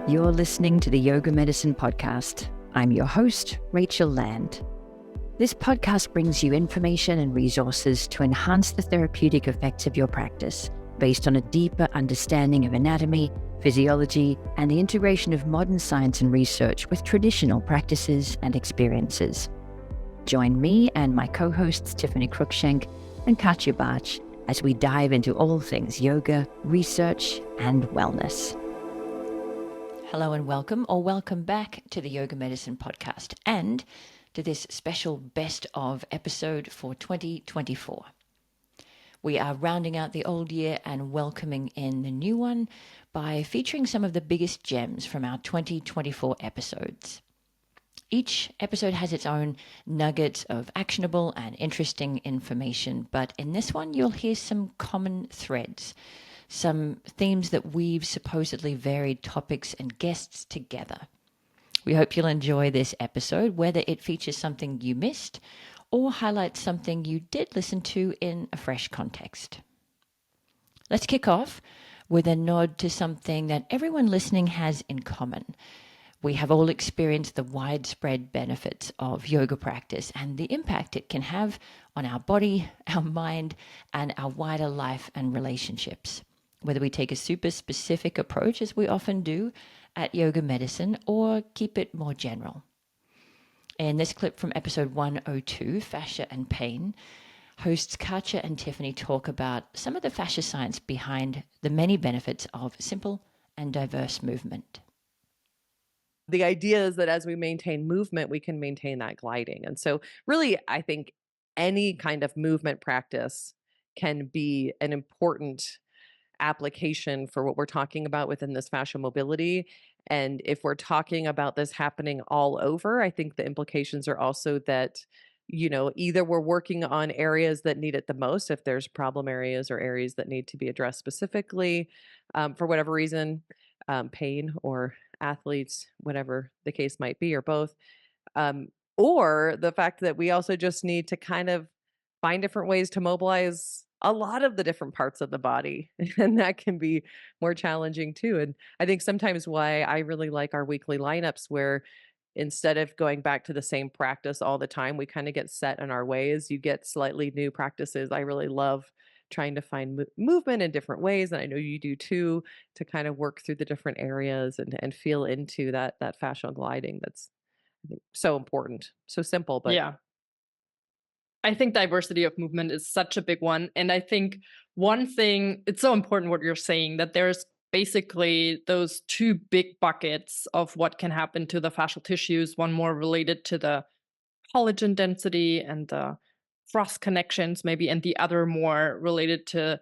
You're listening to the Yoga Medicine Podcast. I'm your host, Rachel Land. This podcast brings you information and resources to enhance the therapeutic effects of your practice based on a deeper understanding of anatomy, physiology, and the integration of modern science and research with traditional practices and experiences. Join me and my co-hosts Tiffany Cruikshank and Katya Bach as we dive into all things yoga, research, and wellness. Hello and welcome, or welcome back to the Yoga Medicine Podcast and to this special best of episode for 2024. We are rounding out the old year and welcoming in the new one by featuring some of the biggest gems from our 2024 episodes. Each episode has its own nuggets of actionable and interesting information, but in this one you'll hear some common threads, some themes that weave supposedly varied topics and guests together. We hope you'll enjoy this episode, whether it features something you missed or highlights something you did listen to in a fresh context. Let's kick off with a nod to something that everyone listening has in common. We have all experienced the widespread benefits of yoga practice and the impact it can have on our body, our mind, and our wider life and relationships. Whether we take a super specific approach, as we often do at Yoga Medicine, or keep it more general. In this clip from episode 102, Fascia and Pain, hosts Katya and Tiffany talk about some of the fascia science behind the many benefits of simple and diverse movement. The idea is that as we maintain movement, we can maintain that gliding. And so really, I think any kind of movement practice can be an important application for what we're talking about within this fascial mobility. And if we're talking about this happening all over, I think the implications are also that, either we're working on areas that need it the most, if there's problem areas or areas that need to be addressed specifically, for whatever reason, pain or athletes, whatever the case might be, or both. Or the fact that we also just need to kind of find different ways to mobilize a lot of the different parts of the body. And that can be more challenging too. And I think sometimes why I really like our weekly lineups, where instead of going back to the same practice all the time, we kind of get set in our ways. You get slightly new practices. I really love trying to find movement in different ways, and I know you do too, to kind of work through the different areas and feel into that fascial gliding. That's, I think, so important, so simple, but yeah. I think diversity of movement is such a big one. And I think one thing, it's so important what you're saying, that there's basically those two big buckets of what can happen to the fascial tissues, one more related to the collagen density and the frost connections maybe, and the other more related to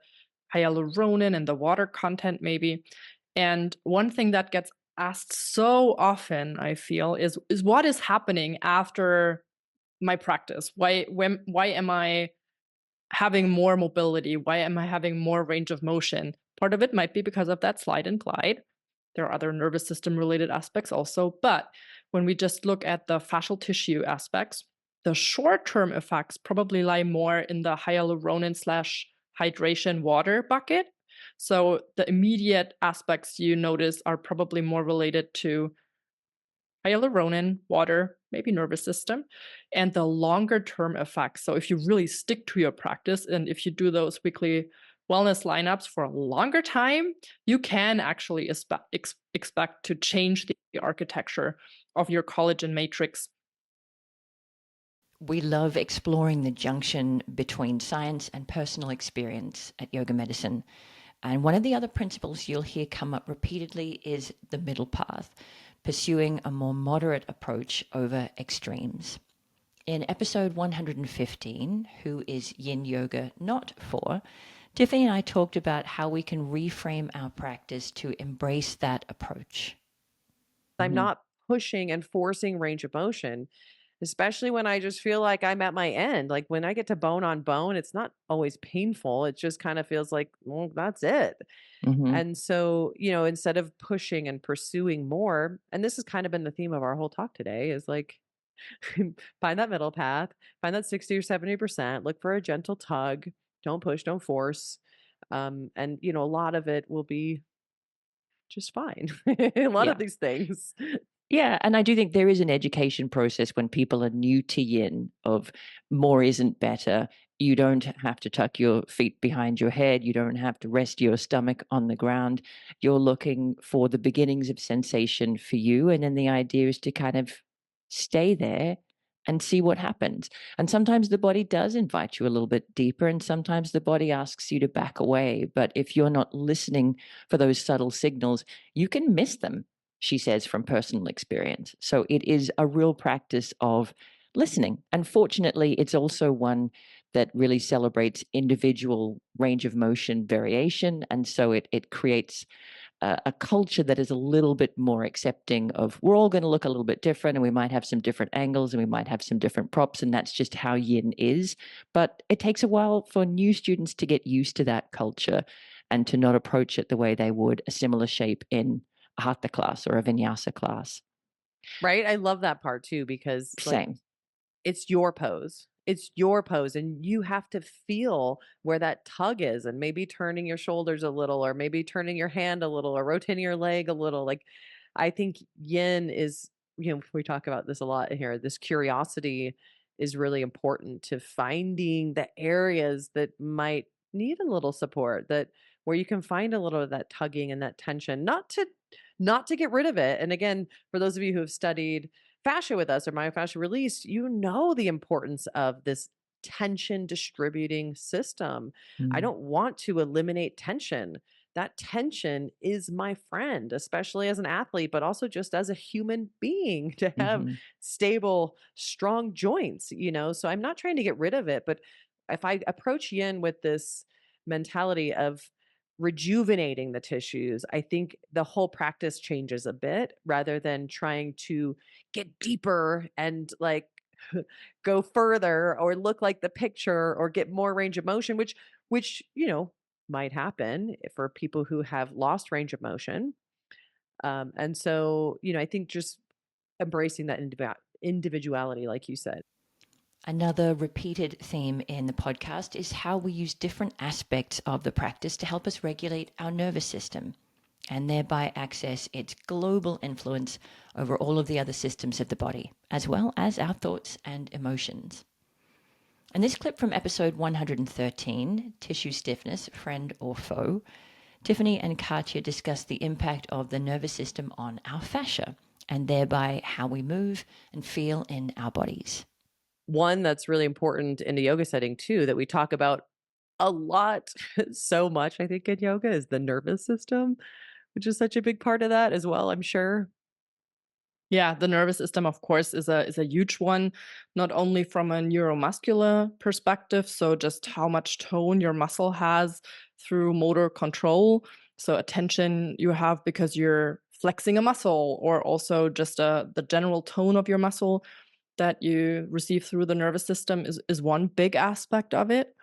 hyaluronin and the water content maybe. And one thing that gets asked so often, I feel, is what is happening after my practice? Why am I having more mobility? Why am I having more range of motion? Part of it might be because of that slide and glide. There are other nervous system related aspects also, but when we just look at the fascial tissue aspects, the short-term effects probably lie more in the hyaluronin slash hydration water bucket. So the immediate aspects you notice are probably more related to hyaluronin, water, maybe nervous system, and the longer term effects. So if you really stick to your practice and if you do those weekly wellness lineups for a longer time, you can actually expect to change the architecture of your collagen matrix. We love exploring the junction between science and personal experience at Yoga Medicine. And one of the other principles you'll hear come up repeatedly is the middle path, pursuing a more moderate approach over extremes. In episode 115, Who is Yin Yoga Not For?, Tiffany and I talked about how we can reframe our practice to embrace that approach. I'm not pushing and forcing range of motion, especially when I just feel like I'm at my end. Like when I get to bone on bone, it's not always painful. It just kind of feels like, well, that's it. And so, instead of pushing and pursuing more, and this has kind of been the theme of our whole talk today, is like find that middle path, find that 60 or 70%, look for a gentle tug, don't push, don't force. And, a lot of it will be just fine. A lot of Yeah. these things. Yeah, and I do think there is an education process when people are new to yin of more isn't better. You don't have to tuck your feet behind your head. You don't have to rest your stomach on the ground. You're looking for the beginnings of sensation for you. And then the idea is to kind of stay there and see what happens. And sometimes the body does invite you a little bit deeper, and sometimes the body asks you to back away. But if you're not listening for those subtle signals, you can miss them, she says from personal experience. So it is a real practice of listening. And fortunately, it's also one that really celebrates individual range of motion variation. And so it creates a culture that is a little bit more accepting of we're all going to look a little bit different, and we might have some different angles, and we might have some different props, and that's just how yin is. But it takes a while for new students to get used to that culture and to not approach it the way they would a similar shape in a hatha class or a vinyasa class. Right? I love that part too, because like Same. it's your pose. It's your pose, and you have to feel where that tug is, and maybe turning your shoulders a little, or maybe turning your hand a little, or rotating your leg a little. Like, I think yin is, we talk about this a lot here. This curiosity is really important to finding the areas that might need a little support, that where you can find a little of that tugging and that tension, not to get rid of it. And again, for those of you who have studied fascia with us or myofascial release, you know the importance of this tension distributing system. I Mm. don't want to eliminate tension. That tension is my friend, especially as an athlete, but also just as a human being to have Hmm. stable, strong joints. So I'm not trying to get rid of it, but if I approach yin with this mentality of rejuvenating the tissues, I think the whole practice changes a bit rather than trying to get deeper and like go further or look like the picture or get more range of motion, which might happen for people who have lost range of motion. And so, I think just embracing that individuality, like you said. Another repeated theme in the podcast is how we use different aspects of the practice to help us regulate our nervous system and thereby access its global influence over all of the other systems of the body, as well as our thoughts and emotions. In this clip from episode 113, Tissue Stiffness, Friend or Foe, Tiffany and Katya discuss the impact of the nervous system on our fascia and thereby how we move and feel in our bodies. One that's really important in a yoga setting too, that we talk about a lot, so much, I think, in yoga is the nervous system, which is such a big part of that as well, I'm sure. Yeah, the nervous system, of course, is a huge one, not only from a neuromuscular perspective, so just how much tone your muscle has through motor control, so attention you have because you're flexing a muscle, or also just the general tone of your muscle that you receive through the nervous system is one big aspect of it.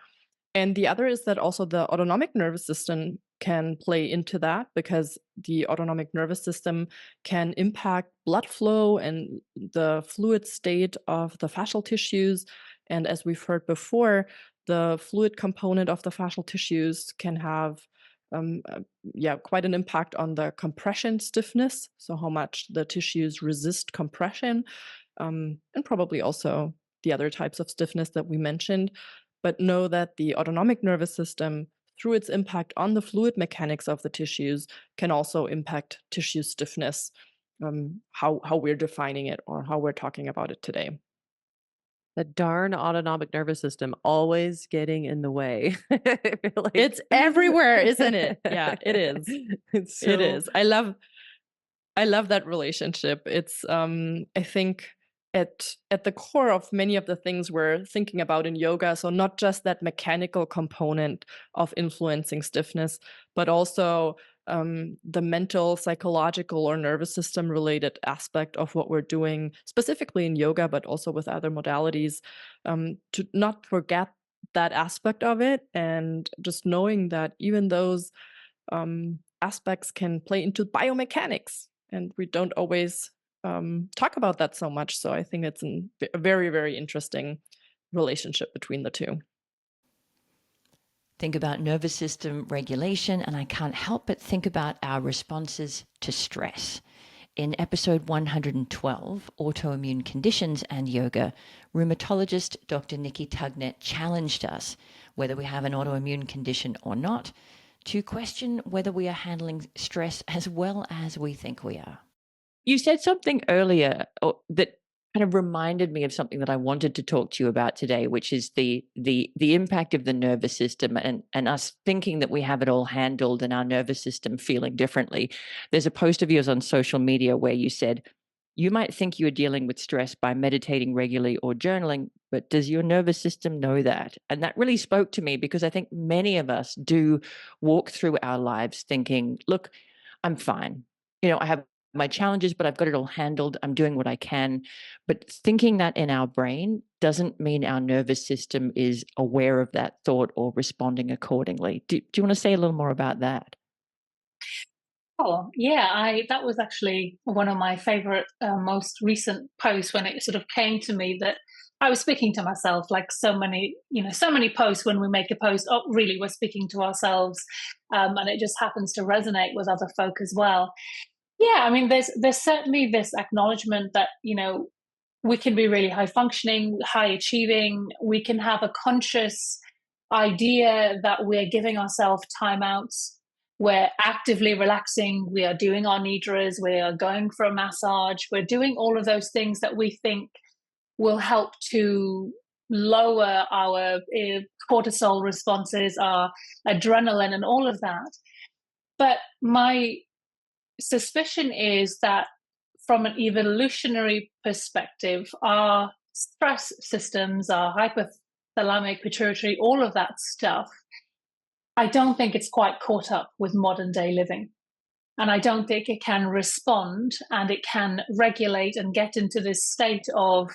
And the other is that also the autonomic nervous system can play into that, because the autonomic nervous system can impact blood flow and the fluid state of the fascial tissues. And as we've heard before, the fluid component of the fascial tissues can have quite an impact on the compression stiffness, so how much the tissues resist compression, and probably also the other types of stiffness that we mentioned. But know that the autonomic nervous system, through its impact on the fluid mechanics of the tissues, can also impact tissue stiffness, how we're defining it or how we're talking about it today. The darn autonomic nervous system always getting in the way. I feel like It's everywhere, isn't it? Yeah, it is. it's It so is. I love that relationship. It's I think at the core of many of the things we're thinking about in yoga, so not just that mechanical component of influencing stiffness, but also the mental, psychological, or nervous system related aspect of what we're doing, specifically in yoga, but also with other modalities, to not forget that aspect of it, and just knowing that even those aspects can play into biomechanics, and we don't always talk about that so much. So I think it's a very, very interesting relationship between the two. think about nervous system regulation, and I can't help but think about our responses to stress. In episode 112, Autoimmune Conditions and Yoga, rheumatologist Dr. Nikki Tugnet challenged us, whether we have an autoimmune condition or not, to question whether we are handling stress as well as we think we are. You said something earlier that kind of reminded me of something that I wanted to talk to you about today, which is the impact of the nervous system and us thinking that we have it all handled and our nervous system feeling differently. There's a post of yours on social media where you said, you might think you are dealing with stress by meditating regularly or journaling, but does your nervous system know that? And that really spoke to me because I think many of us do walk through our lives thinking, look, I'm fine. I have my challenges, but I've got it all handled. I'm doing what I can. But thinking that in our brain doesn't mean our nervous system is aware of that thought or responding accordingly. Do you want to say a little more about that? Oh, yeah, that was actually one of my favorite, most recent posts when it sort of came to me that I was speaking to myself, like so many posts when we make a post, oh, really, we're speaking to ourselves. And it just happens to resonate with other folk as well. Yeah, I mean, there's certainly this acknowledgement that, we can be really high functioning, high achieving. We can have a conscious idea that we're giving ourselves timeouts. We're actively relaxing. We are doing our nidras. We are going for a massage. We're doing all of those things that we think will help to lower our cortisol responses, our adrenaline, and all of that. But my suspicion is that from an evolutionary perspective, our stress systems, our hypothalamic pituitary, all of that stuff, I don't think it's quite caught up with modern day living. And I don't think it can respond and it can regulate and get into this state of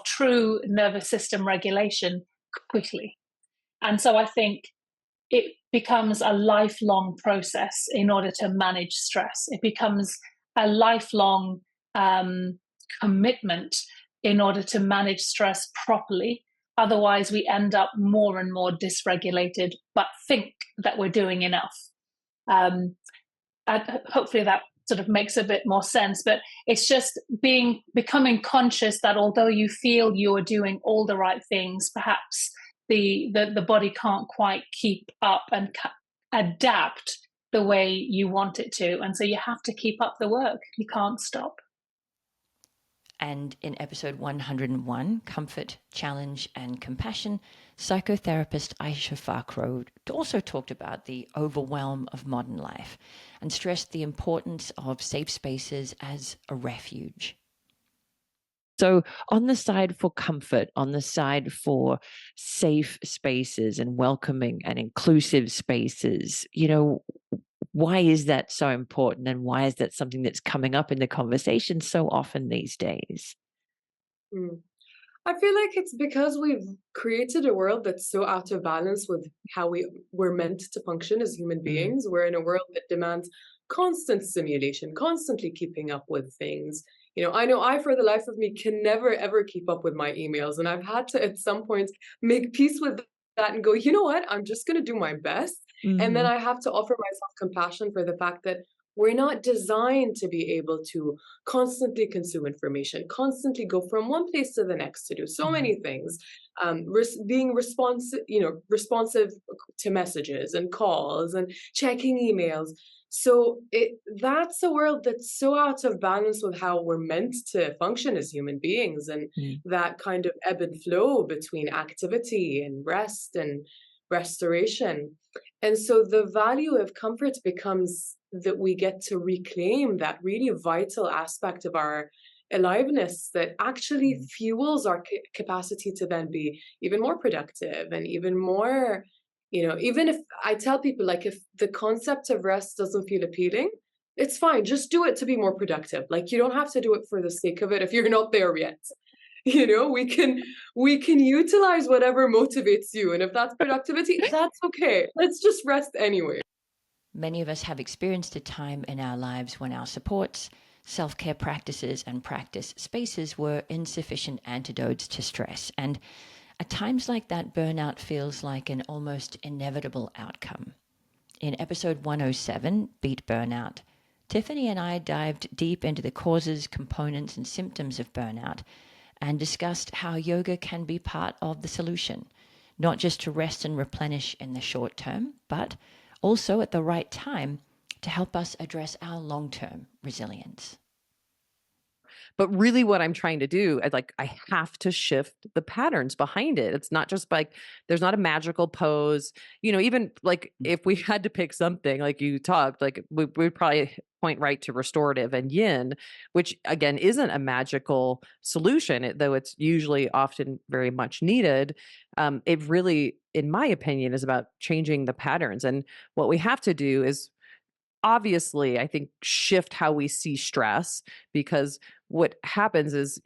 true nervous system regulation quickly. And so I think it becomes a lifelong process in order to manage stress. It becomes a lifelong commitment in order to manage stress properly. Otherwise, we end up more and more dysregulated, but think that we're doing enough. Hopefully that sort of makes a bit more sense, but it's just becoming conscious that although you feel you're doing all the right things, perhaps the body can't quite keep up and adapt the way you want it to. And so you have to keep up the work. You can't stop. And in episode 101, Comfort, Challenge and Compassion, psychotherapist Aisha Farkrow also talked about the overwhelm of modern life and stressed the importance of safe spaces as a refuge. So on the side for comfort, on the side for safe spaces and welcoming and inclusive spaces, why is that so important and why is that something that's coming up in the conversation so often these days? I feel like it's because we've created a world that's so out of balance with how we're meant to function as human beings. We're in a world that demands constant stimulation, constantly keeping up with things. I know I, for the life of me, can never, ever keep up with my emails. And I've had to, at some point, make peace with that and go, you know what? I'm just going to do my best. And then I have to offer myself compassion for the fact that we're not designed to be able to constantly consume information, constantly go from one place to the next to do so many things, being responsive to messages and calls and checking emails. So that's a world that's so out of balance with how we're meant to function as human beings, and that kind of ebb and flow between activity and rest and restoration. And so the value of comfort becomes that we get to reclaim that really vital aspect of our aliveness that actually fuels our capacity to then be even more productive and even more, even if I tell people, like, if the concept of rest doesn't feel appealing, it's fine. Just do it to be more productive. Like, you don't have to do it for the sake of it if you're not there yet. We can utilize whatever motivates you. And if that's productivity, that's okay. Let's just rest anyway. Many of us have experienced a time in our lives when our supports, self-care practices and practice spaces were insufficient antidotes to stress. And At times like that, burnout feels like an almost inevitable outcome. In episode 107, Beat Burnout, Tiffany and I dived deep into the causes, components, and symptoms of burnout and discussed how yoga can be part of the solution, not just to rest and replenish in the short term, but also at the right time to help us address our long-term resilience. But really what I'm trying to do, I have to shift the patterns behind it. It's not just like there's not a magical pose. Even like if we had to pick something, like you talked, like we'd probably point right to restorative and yin, which again isn't a magical solution, though it's usually often very much needed. It really, in my opinion, is about changing the patterns. And what we have to do is obviously, I think, shift how we see stress, because what happens is,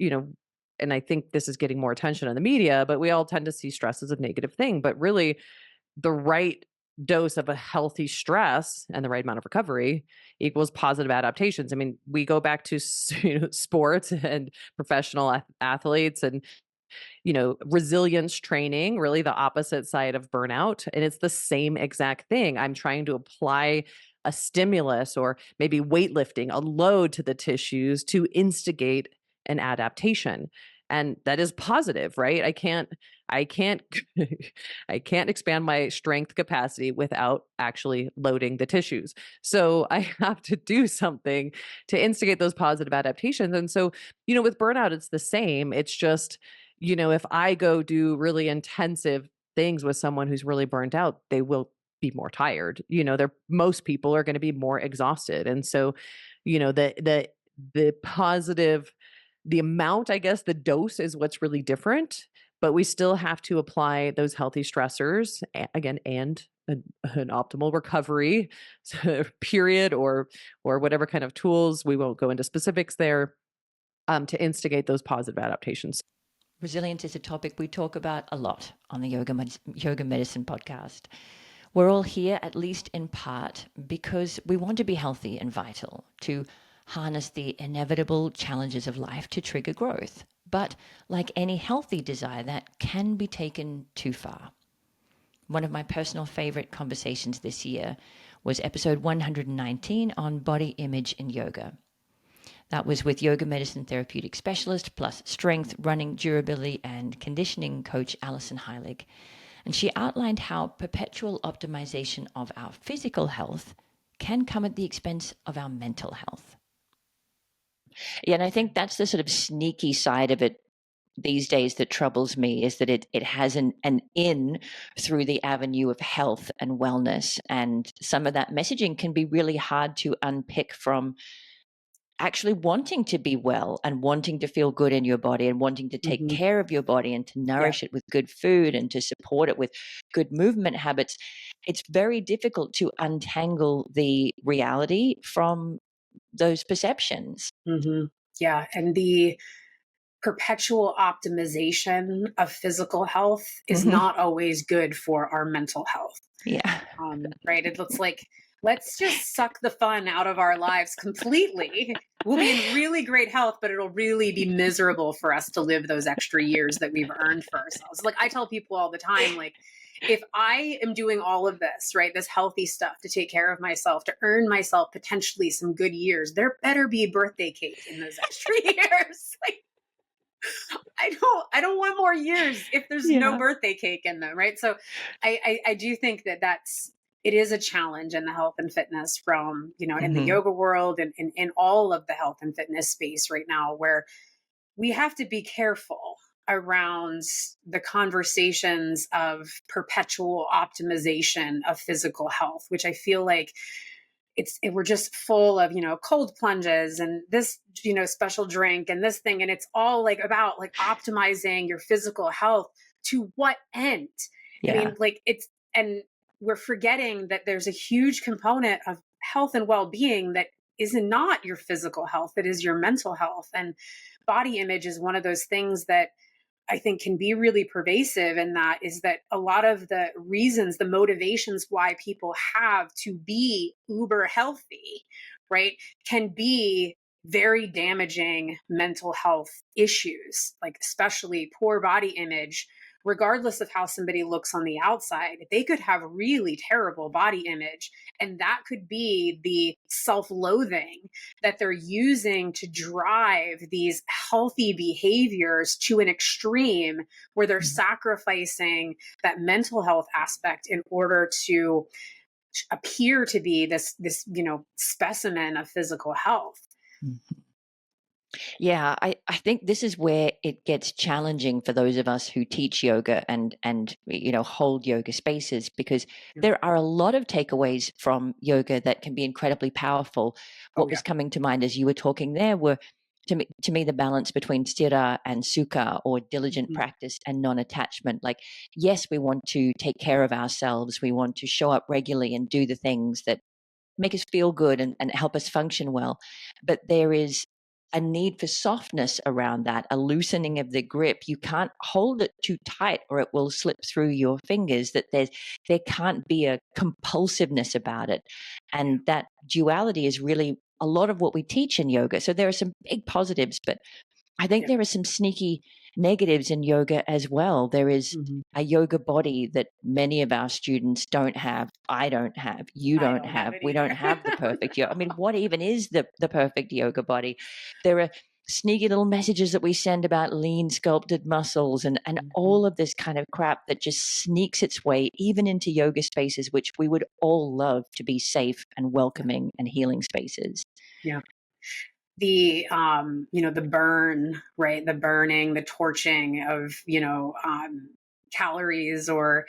and I think this is getting more attention in the media, but we all tend to see stress as a negative thing. But really, the right dose of a healthy stress and the right amount of recovery equals positive adaptations. I mean, we go back to sports and professional athletes and resilience training, really the opposite side of burnout. And it's the same exact thing. I'm trying to apply a stimulus or maybe weightlifting, a load to the tissues to instigate an adaptation. And that is positive, right? I can't, I can't expand my strength capacity without actually loading the tissues. So I have to do something to instigate those positive adaptations. And so, with burnout, it's the same. It's just, if I go do really intensive things with someone who's really burnt out, they will be more tired. Most people are going to be more exhausted. And so, the positive, the amount, I guess, the dose is what's really different, but we still have to apply those healthy stressors again, and an optimal recovery period, or whatever kind of tools. We won't go into specifics there, to instigate those positive adaptations. Resilience is a topic we talk about a lot on the Yoga Medicine podcast. We're all here, at least in part, because we want to be healthy and vital, to harness the inevitable challenges of life to trigger growth. But like any healthy desire, that can be taken too far. One of my personal favorite conversations this year was episode 119 on body image in yoga. That was with yoga medicine therapeutic specialist plus strength, running, durability, and conditioning coach Alison Heilig. And she outlined how perpetual optimization of our physical health can come at the expense of our mental health. Yeah, and I think that's the sort of sneaky side of it these days that troubles me, is that it has an in through the avenue of health and wellness. And some of that messaging can be really hard to unpick from actually wanting to be well and wanting to feel good in your body and wanting to take care of your body and to nourish it with good food and to support it with good movement habits. It's very difficult to untangle the reality from those perceptions. Yeah. And the perpetual optimization of physical health is not always good for our mental health. Yeah. Right. It looks like, let's just suck the fun out of our lives completely. We'll be in really great health, but it'll really be miserable for us to live those extra years that we've earned for ourselves. Like I tell people all the time, like, if I am doing all of this, right, this healthy stuff to take care of myself, to earn myself potentially some good years, there better be a birthday cake in those extra years. Like, I don't want more years if there's no birthday cake in them, right? So I do think that it is a challenge in the health and fitness realm, in the yoga world and in all of the health and fitness space right now, where we have to be careful around the conversations of perpetual optimization of physical health, which I feel like we're just full of, cold plunges and this, special drink and this thing. And it's all like about like optimizing your physical health to what end? I mean, like and we're forgetting that there's a huge component of health and well-being that is not your physical health, that is your mental health. And body image is one of those things that I think can be really pervasive. And that is that a lot of the reasons, the motivations why people have to be uber healthy, right, can be very damaging mental health issues, like especially poor body image regardless of how somebody looks on the outside, they could have really terrible body image. And that could be the self-loathing that they're using to drive these healthy behaviors to an extreme where they're sacrificing that mental health aspect in order to appear to be this specimen of physical health. Yeah, I think this is where it gets challenging for those of us who teach yoga and hold yoga spaces, because there are a lot of takeaways from yoga that can be incredibly powerful. What was coming to mind as you were talking there were, to me, the balance between sthira and sukha, or diligent practice and non-attachment. Like, yes, we want to take care of ourselves. We want to show up regularly and do the things that make us feel good and help us function well. But there is a need for softness around that, a loosening of the grip. You can't hold it too tight or it will slip through your fingers. That there can't be a compulsiveness about it. And that duality is really a lot of what we teach in yoga. So there are some big positives, but I think there are some sneaky negatives in yoga as well. There is a yoga body that many of our students don't have. I don't have. You don't have. We don't have the perfect yoga. I mean, what even is the perfect yoga body? There are sneaky little messages that we send about lean sculpted muscles and all of this kind of crap that just sneaks its way even into yoga spaces, which we would all love to be safe and welcoming and healing spaces. Yeah. The the burn, right? The burning, the torching of calories or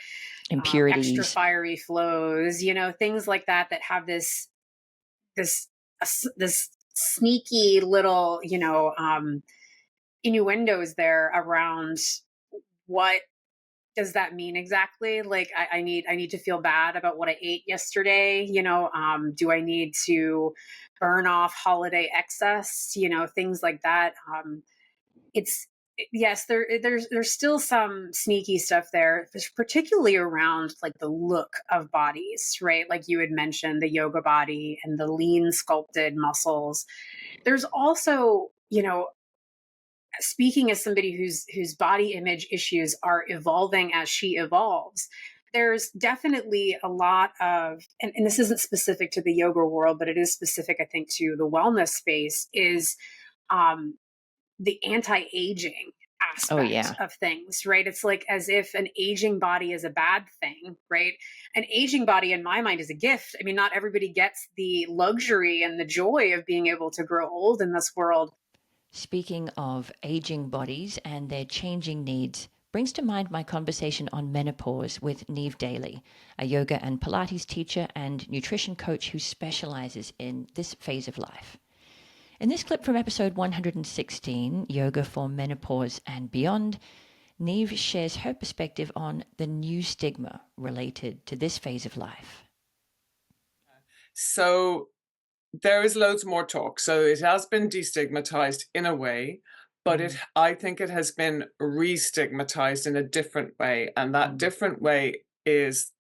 impurities, extra fiery flows, things like that have this sneaky little innuendos there around what does that mean exactly? Like, I need to feel bad about what I ate yesterday. Do I need to burn off holiday excess? Things like that. It's yes, there's still some sneaky stuff there, particularly around like the look of bodies, right? Like you had mentioned, the yoga body and the lean sculpted muscles. There's also, speaking as somebody whose body image issues are evolving as she evolves, there's definitely a lot of, and this isn't specific to the yoga world, but it is specific, I think, to the wellness space, is the anti-aging aspect of things, right? It's like as if an aging body is a bad thing, right? An aging body, in my mind, is a gift. I mean, not everybody gets the luxury and the joy of being able to grow old in this world. Speaking of aging bodies and their changing needs, brings to mind my conversation on menopause with Neve Daly, a yoga and Pilates teacher and nutrition coach who specializes in this phase of life. In this clip from episode 116, Yoga for Menopause and Beyond, Neve shares her perspective on the new stigma related to this phase of life. So there is loads more talk. So it has been destigmatized in a way, but I think it has been re-stigmatized in a different way. And that different way is,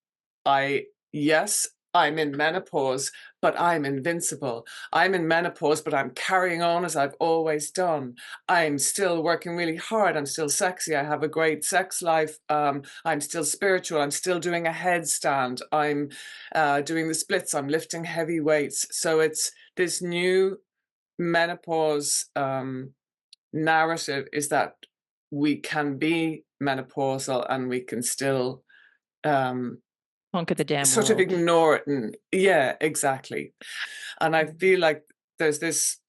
yes, I'm in menopause, but I'm invincible. I'm in menopause, but I'm carrying on as I've always done. I'm still working really hard. I'm still sexy. I have a great sex life. I'm still spiritual. I'm still doing a headstand. I'm doing the splits. I'm lifting heavy weights. So it's this new menopause narrative is that we can be menopausal and we can still conquer the damn sort world. of ignore it. And yeah, exactly. And I feel like there's this,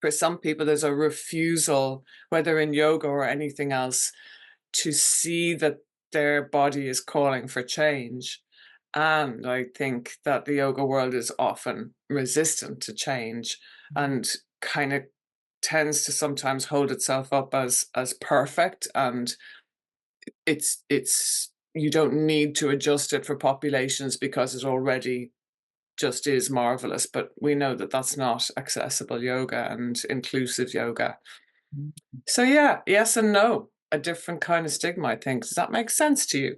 for some people, there's a refusal, whether in yoga or anything else, to see that their body is calling for change. And I think that the yoga world is often resistant to change and kind of tends to sometimes hold itself up as perfect, and it's you don't need to adjust it for populations because it already just is marvelous. But we know that that's not accessible yoga and inclusive yoga. So yeah, yes and no, a different kind of stigma, I think. Does that make sense to you?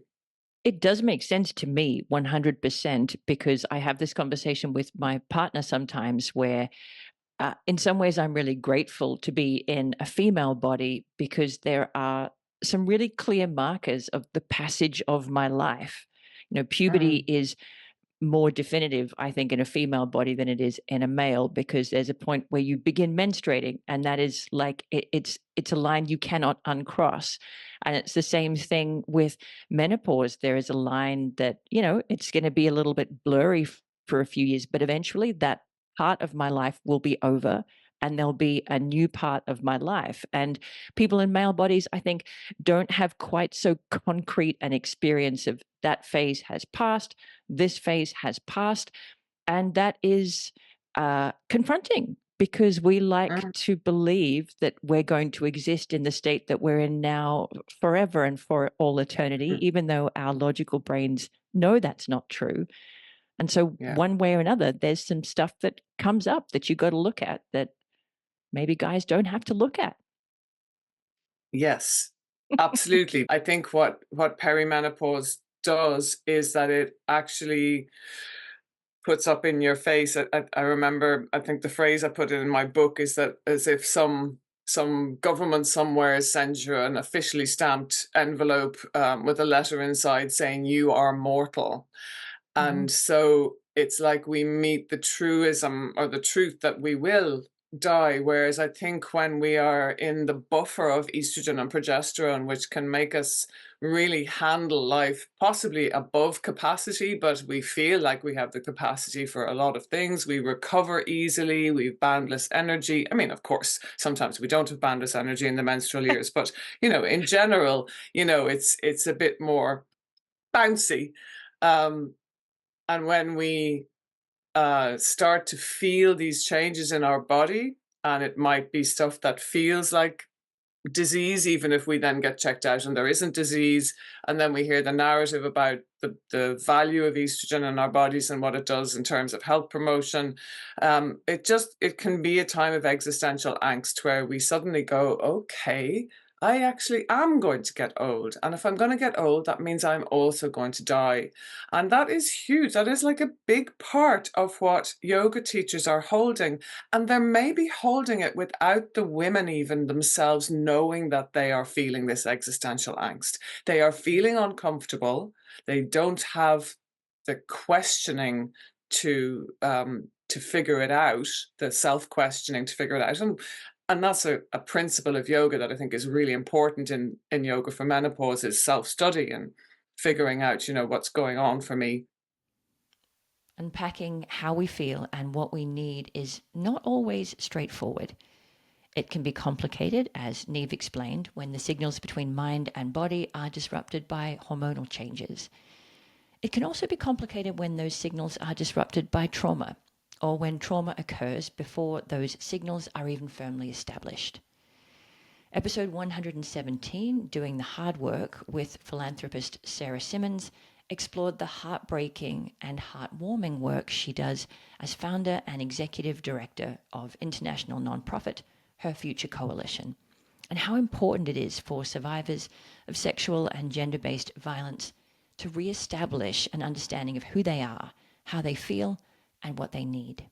It does make sense to me 100%, because I have this conversation with my partner sometimes where in some ways I'm really grateful to be in a female body, because there are some really clear markers of the passage of my life. Puberty is more definitive, I think, in a female body than it is in a male, because there's a point where you begin menstruating, and that is like it's a line you cannot uncross. And it's the same thing with menopause. There is a line that it's going to be a little bit blurry for a few years, but eventually that part of my life will be over, and there'll be a new part of my life. And people in male bodies, I think, don't have quite so concrete an experience of that phase has passed, this phase has passed. And that is confronting, because we like to believe that we're going to exist in the state that we're in now forever and for all eternity, even though our logical brains know that's not true. And so one way or another, there's some stuff that comes up that you got to look at that maybe guys don't have to look at. Yes, absolutely. I think what perimenopause does is that it actually puts up in your face. I remember, I think the phrase I put in my book is that as if some government somewhere sends you an officially stamped envelope with a letter inside saying you are mortal. And so it's like we meet the truism or the truth that we will die. Whereas I think when we are in the buffer of estrogen and progesterone, which can make us really handle life possibly above capacity, but we feel like we have the capacity for a lot of things. We recover easily. We've boundless energy. I mean, of course, sometimes we don't have boundless energy in the menstrual years, but in general, it's a bit more bouncy. And when we start to feel these changes in our body, and it might be stuff that feels like disease, even if we then get checked out and there isn't disease, and then we hear the narrative about the value of estrogen in our bodies and what it does in terms of health promotion, it can be a time of existential angst where we suddenly go, okay, I actually am going to get old. And if I'm going to get old, that means I'm also going to die. And that is huge. That is like a big part of what yoga teachers are holding. And they're maybe holding it without the women even themselves knowing that they are feeling this existential angst. They are feeling uncomfortable. They don't have the questioning to figure it out, the self-questioning to figure it out. And that's a principle of yoga that I think is really important in yoga for menopause, is self-study and figuring out, what's going on for me. Unpacking how we feel and what we need is not always straightforward. It can be complicated, as Neve explained, when the signals between mind and body are disrupted by hormonal changes. It can also be complicated when those signals are disrupted by trauma, or when trauma occurs before those signals are even firmly established. Episode 117, Doing the Hard Work, with philanthropist Sarah Simmons, explored the heartbreaking and heartwarming work she does as founder and executive director of international nonprofit Her Future Coalition, and how important it is for survivors of sexual and gender-based violence to re-establish an understanding of who they are, how they feel, and what they need.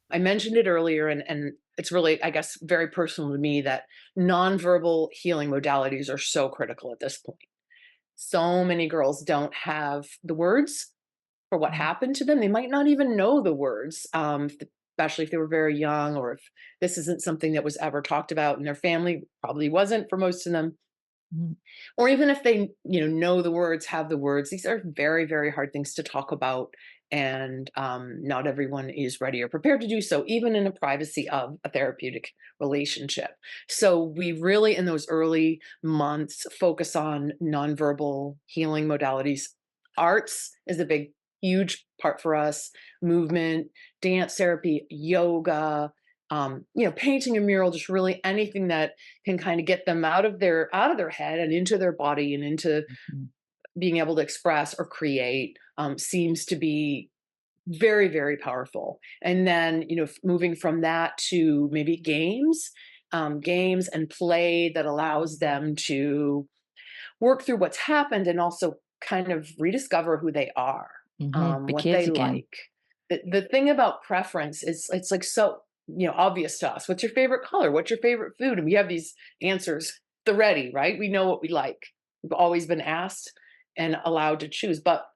I mentioned it earlier, and it's really, I guess, very personal to me that nonverbal healing modalities are so critical at this point. So many girls don't have the words for what happened to them. They might not even know the words, especially if they were very young, or if this isn't something that was ever talked about in their family. Probably wasn't for most of them. Or even if they, know the words, have the words, these are very, very hard things to talk about. And not everyone is ready or prepared to do so, even in the privacy of a therapeutic relationship. So we really, in those early months, focus on nonverbal healing modalities. Arts is a big, huge part for us. Movement, dance therapy, yoga, painting a mural, just really anything that can kind of get them out of their head and into their body and into being able to express or create, seems to be very, very powerful. And then, moving from that to maybe games and play that allows them to work through what's happened and also kind of rediscover who they are, what they like. The thing about preference is it's like so obvious to us. What's your favorite color? What's your favorite food? And we have these answers the ready, right? We know what we like. We've always been asked and allowed to choose. But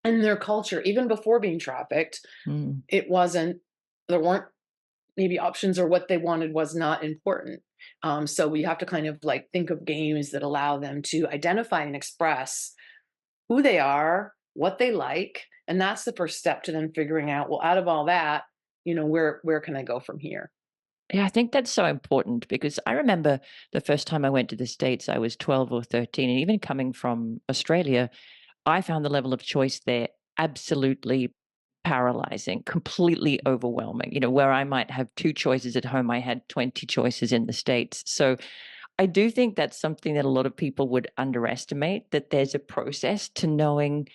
in their culture, even before being trafficked, Mm. it wasn't, there weren't maybe options, or what they wanted was not important. So we have to kind of like think of games that allow them to identify and express who they are, what they like. And that's the first step to then figuring out, well, out of all that, where can I go from here? Yeah, I think that's so important because I remember the first time I went to the States, I was 12 or 13. And even coming from Australia, I found the level of choice there absolutely paralyzing, completely overwhelming. Where I might have 2 choices at home, I had 20 choices in the States. So I do think that's something that a lot of people would underestimate, that there's a process to knowing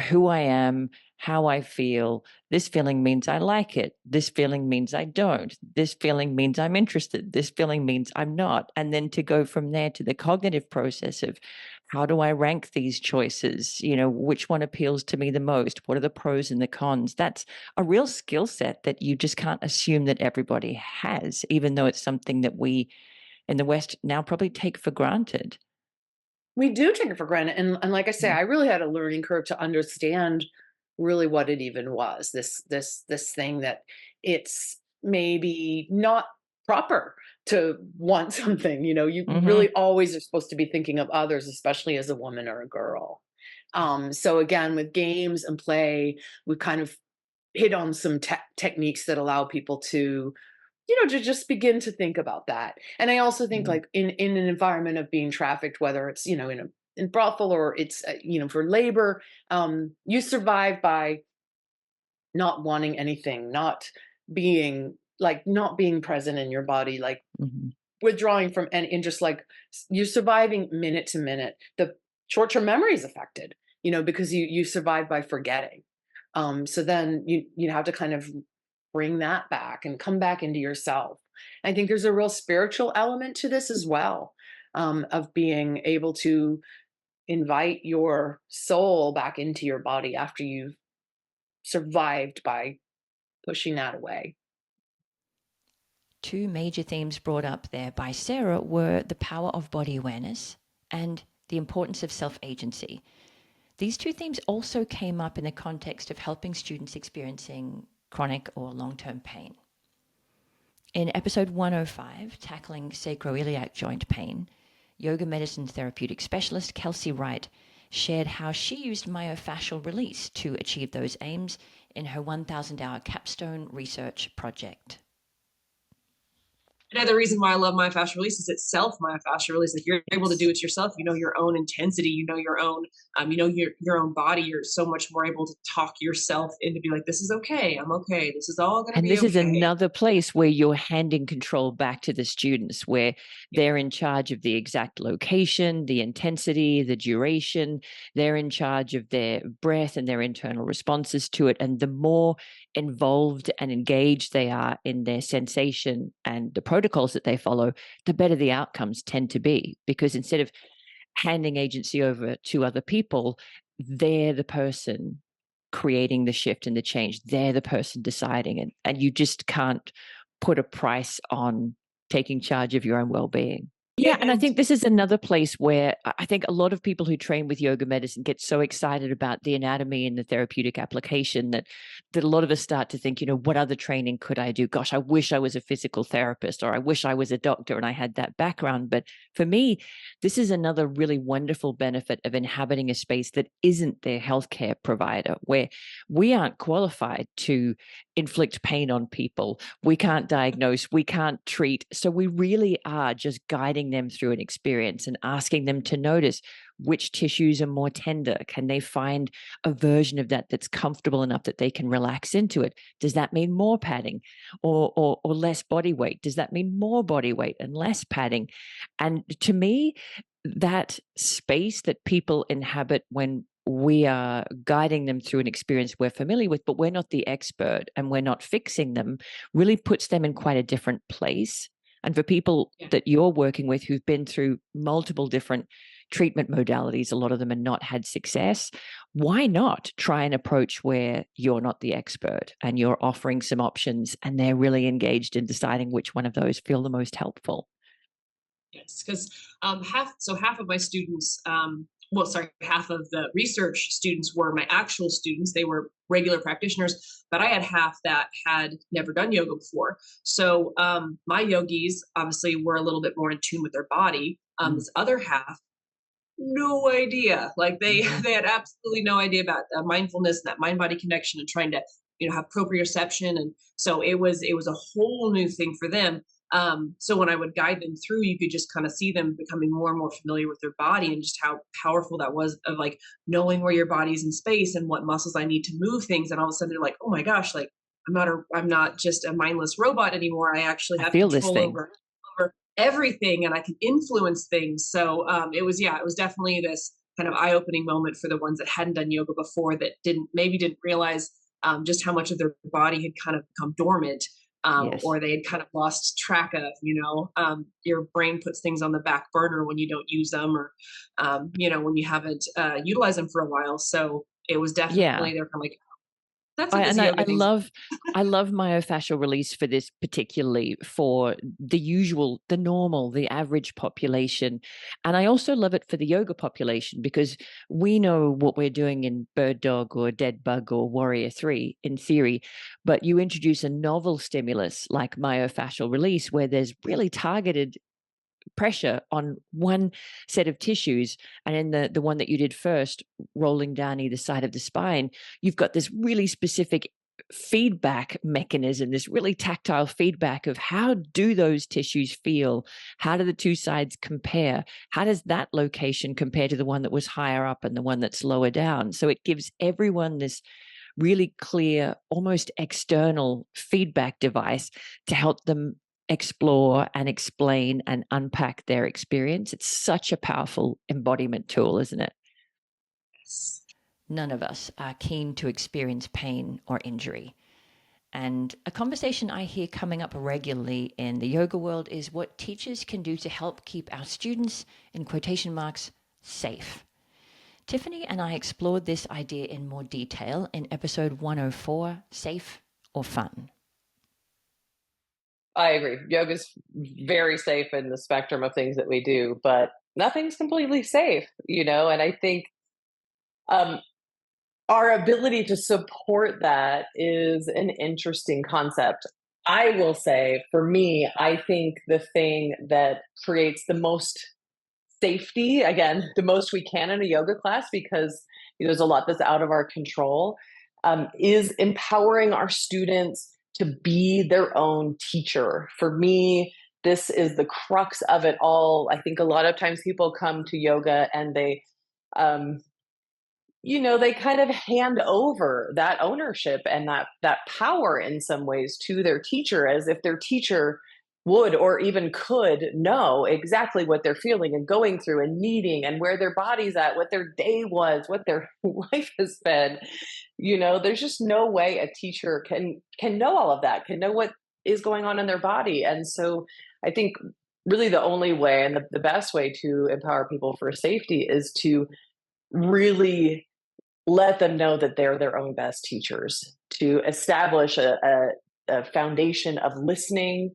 who I am, how I feel. This feeling means I like it. This feeling means I don't. This feeling means I'm interested. This feeling means I'm not. And then to go from there to the cognitive process of how do I rank these choices? Which one appeals to me the most? What are the pros and the cons? That's a real skill set that you just can't assume that everybody has, even though it's something that we in the West now probably take for granted. We do take it for granted. And like I say, Mm. I really had a learning curve to understand really what it even was. This thing that it's maybe not proper to want something. You Mhm. really always are supposed to be thinking of others, especially as a woman or a girl. So again, with games and play, we kind of hit on some techniques that allow people to to just begin to think about that. And I also think, Mm. like, in an environment of being trafficked, whether it's in brothel, or it's for labor, you survive by not wanting anything, not being present in your body, like Mhm. withdrawing from, and just like you're surviving minute to minute. The short-term memory is affected, because you survive by forgetting. So then you have to kind of bring that back and come back into yourself. I think there's a real spiritual element to this as well, of being able to invite your soul back into your body after you've survived by pushing that away. 2 major themes brought up there by Sarah were the power of body awareness and the importance of self-agency. These 2 themes also came up in the context of helping students experiencing chronic or long-term pain. In episode 105, Tackling Sacroiliac Joint Pain, yoga medicine therapeutic specialist Kelsey Wright shared how she used myofascial release to achieve those aims in her 1,000-hour capstone research project. Another reason why I love myofascial release is itself myofascial release. Like, you're able to do it yourself. You know your own intensity. You know your own. Your own body. You're so much more able to talk yourself into be like, this is okay. I'm okay. This is all going to And be this okay. is another place where you're handing control back to the students, where they're in charge of the exact location, the intensity, the duration. They're in charge of their breath and their internal responses to it. And the more involved and engaged they are in their sensation and the protocols that they follow, the better the outcomes tend to be. Because instead of handing agency over to other people, they're the person creating the shift and the change. They're the person deciding it. And you just can't put a price on taking charge of your own well-being. Yeah, and I think this is another place where I think a lot of people who train with yoga medicine get so excited about the anatomy and the therapeutic application that a lot of us start to think, what other training could I do? Gosh, I wish I was a physical therapist, or I wish I was a doctor and I had that background. But for me, this is another really wonderful benefit of inhabiting a space that isn't their healthcare provider, where we aren't qualified to inflict pain on people. We can't diagnose, we can't treat. So we really are just guiding them through an experience and asking them to notice which tissues are more tender. Can they find a version of that that's comfortable enough that they can relax into it? Does that mean more padding or less body weight? Does that mean more body weight and less padding? And to me, that space that people inhabit when we are guiding them through an experience we're familiar with, but we're not the expert and we're not fixing them, really puts them in quite a different place. And for people that you're working with who've been through multiple different treatment modalities, a lot of them have not had success, why not try an approach where you're not the expert and you're offering some options and they're really engaged in deciding which one of those feel the most helpful? Yes, because half of my students, half of the research students were my actual students. They were regular practitioners, but I had half that had never done yoga before. So my yogis obviously were a little bit more in tune with their body. This other half, no idea. Like they Mhm. they had absolutely no idea about mindfulness and that mind body connection and trying to have proprioception, and so it was a whole new thing for them. So when I would guide them through, you could just kind of see them becoming more and more familiar with their body and just how powerful that was of like knowing where your body's in space and what muscles I need to move things, and all of a sudden they're like, oh my gosh, like I'm not just a mindless robot anymore. I actually I have feel this control thing. over everything, and I can influence things. So it was definitely this kind of eye-opening moment for the ones that hadn't done yoga before, that didn't realize just how much of their body had kind of become dormant, Yes. or they had kind of lost track of. Your brain puts things on the back burner when you don't use them, or when you haven't utilized them for a while. So it was Yeah. definitely, they're kind of like, that's what this And yoga I thing's. love myofascial release for this, particularly for the normal, the average population. And I also love it for the yoga population, because we know what we're doing in Bird Dog or Dead Bug or Warrior 3 in theory, but you introduce a novel stimulus like myofascial release where there's really targeted pressure on one set of tissues, and in the one that you did first, rolling down either side of the spine, you've got this really specific feedback mechanism, this really tactile feedback of how do those tissues feel, how do the two sides compare, how does that location compare to the one that was higher up and the one that's lower down. So it gives everyone this really clear, almost external feedback device to help them explore and explain and unpack their experience. It's such a powerful embodiment tool, isn't it? None of us are keen to experience pain or injury. And a conversation I hear coming up regularly in the yoga world is what teachers can do to help keep our students, in quotation marks, safe. Tiffany and I explored this idea in more detail in episode 104, Safe or Fun. I agree. Yoga's very safe in the spectrum of things that we do, but nothing's completely safe, and I think um, our ability to support that is an interesting concept. I will say, for me, I think the thing that creates the most safety, again, the most we can in a yoga class, because there's a lot that's out of our control, is empowering our students to be their own teacher. For me, this is the crux of it all. I think a lot of times people come to yoga and um, they kind of hand over that ownership and that power in some ways to their teacher, as if their teacher would or even could know exactly what they're feeling and going through and needing, and where their body's at, what their day was, what their life has been. There's just no way a teacher can know all of that, can know what is going on in their body. And so I think really the only way and the best way to empower people for safety is to really let them know that they're their own best teachers, to establish a foundation of listening,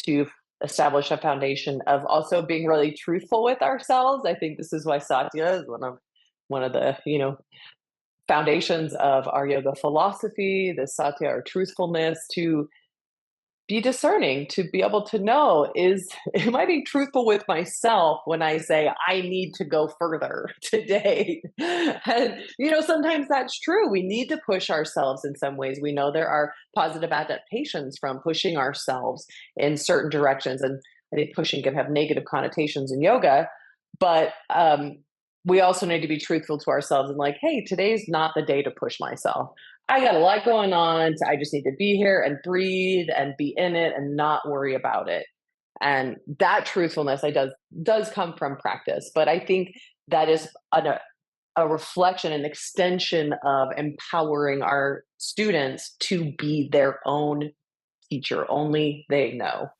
to establish a foundation of also being really truthful with ourselves. I think this is why Satya is one of the foundations of our yoga philosophy, the Satya, or truthfulness, to be discerning, to be able to know, am I being truthful with myself when I say I need to go further today? And sometimes that's true. We need to push ourselves in some ways. We know there are positive adaptations from pushing ourselves in certain directions, and I think pushing can have negative connotations in yoga, but we also need to be truthful to ourselves and like, hey, today's not the day to push myself. I got a lot going on. So I just need to be here and breathe and be in it and not worry about it. And that truthfulness does come from practice. But I think that is a reflection, an extension of empowering our students to be their own teacher. Only they know.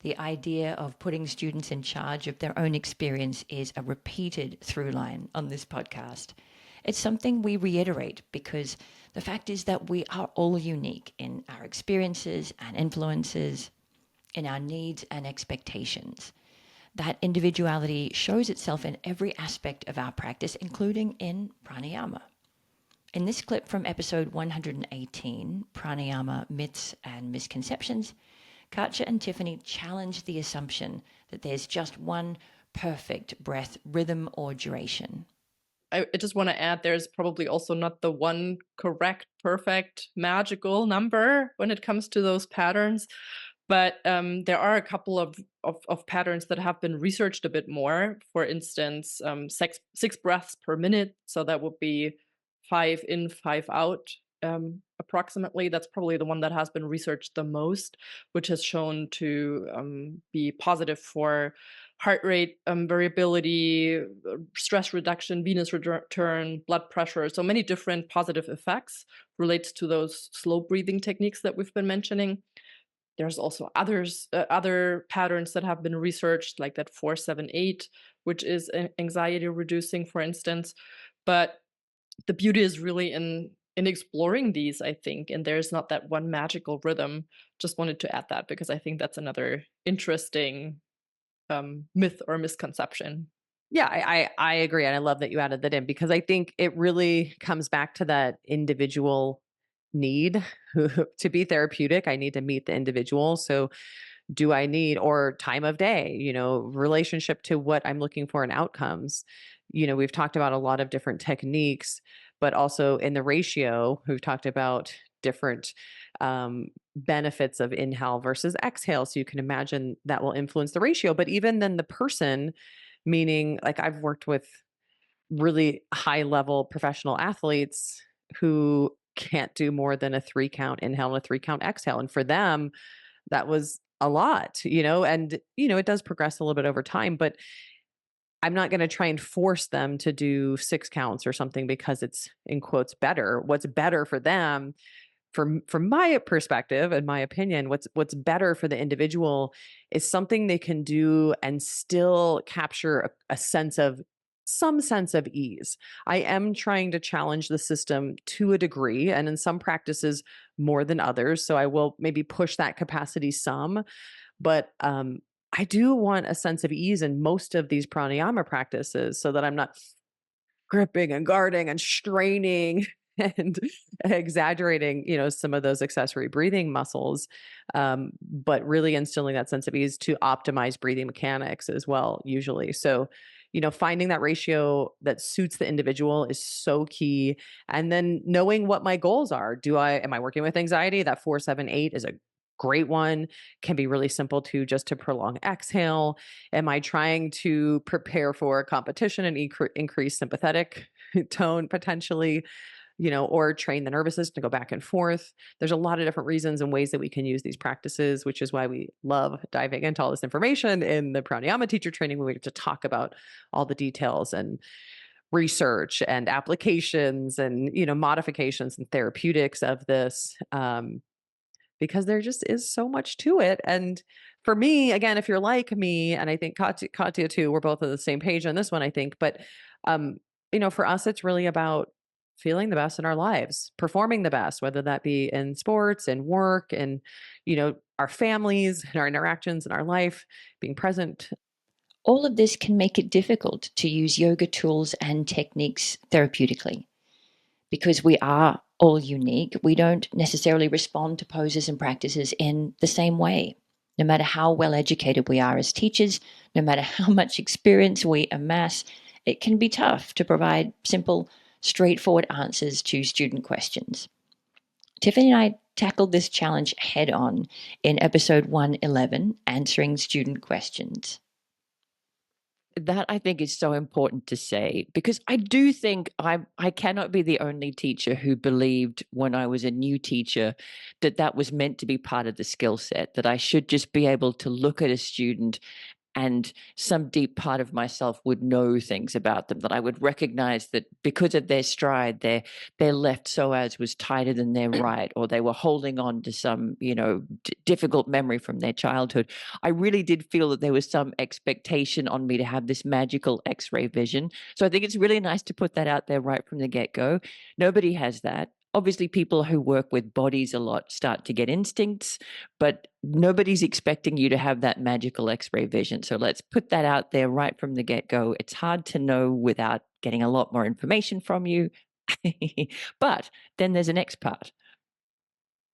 The idea of putting students in charge of their own experience is a repeated through line on this podcast. It's something we reiterate because the fact is that we are all unique in our experiences and influences. in our needs and expectations. That individuality shows itself in every aspect of our practice, including in pranayama. In this clip from episode 118, Pranayama Myths and Misconceptions, Katja and Tiffany challenge the assumption that there's just one perfect breath rhythm or duration. I just want to add, there's probably also not the one correct, perfect, magical number when it comes to those patterns. But there are a couple of patterns that have been researched a bit more. For instance, six breaths per minute. So that would be 5 in, 5 out, approximately. That's probably the one that has been researched the most, which has shown to be positive for heart rate variability, stress reduction, venous return, blood pressure. So many different positive effects relates to those slow breathing techniques that we've been mentioning. There's also other patterns that have been researched, like that 4-7-8, which is anxiety reducing, for instance. But the beauty is really in exploring these, I think, and there's not that one magical rhythm. Just wanted to add that because I think that's another interesting myth or misconception. Yeah, I agree. And I love that you added that in, because I think it really comes back to that individual need to be therapeutic. I need to meet the individual. So do I need, or time of day, relationship to what I'm looking for in outcomes. We've talked about a lot of different techniques, but also in the ratio, we've talked about different benefits of inhale versus exhale. So you can imagine that will influence the ratio. But even then, the person, meaning, like, I've worked with really high level professional athletes who can't do more than a 3 count inhale and a 3 count exhale. And for them, that was a lot, and, it does progress a little bit over time, but I'm not going to try and force them to do 6 counts or something because it's, in quotes, better. What's better for them, from my perspective and my opinion, what's better for the individual is something they can do and still capture some sense of ease. I am trying to challenge the system to a degree, and in some practices more than others. So I will maybe push that capacity some, but I do want a sense of ease in most of these pranayama practices so that I'm not gripping and guarding and straining and exaggerating, some of those accessory breathing muscles, but really instilling that sense of ease to optimize breathing mechanics as well, usually. So, finding that ratio that suits the individual is so key. And then knowing what my goals are. Am I working with anxiety? That 4-7-8 is a great one. Can be really simple too, just to prolong exhale. Am I trying to prepare for a competition and increase sympathetic tone potentially, or train the nervous system to go back and forth? There's a lot of different reasons and ways that we can use these practices, which is why we love diving into all this information in the pranayama teacher training, when we get to talk about all the details and research and applications and, modifications and therapeutics of this. Because there just is so much to it. And for me, again, if you're like me, and I think Katya too, we're both on the same page on this one, I think. But, for us, it's really about feeling the best in our lives, performing the best, whether that be in sports and work and, our families and our interactions in our life, being present. All of this can make it difficult to use yoga tools and techniques therapeutically. Because we are all unique, we don't necessarily respond to poses and practices in the same way. No matter how well educated we are as teachers, no matter how much experience we amass, it can be tough to provide simple, straightforward answers to student questions. Tiffany and I tackled this challenge head on in episode 111, Answering Student Questions. That, I think, is so important to say, because I do think I cannot be the only teacher who believed when I was a new teacher that was meant to be part of the skill set, that I should just be able to look at a student and some deep part of myself would know things about them, that I would recognize that because of their stride, their left psoas was tighter than their right, or they were holding on to some, difficult memory from their childhood. I really did feel that there was some expectation on me to have this magical X-ray vision. So I think it's really nice to put that out there right from the get-go. Nobody has that. Obviously, people who work with bodies a lot start to get instincts, but nobody's expecting you to have that magical X-ray vision. So let's put that out there right from the get-go. It's hard to know without getting a lot more information from you. But then there's the next part.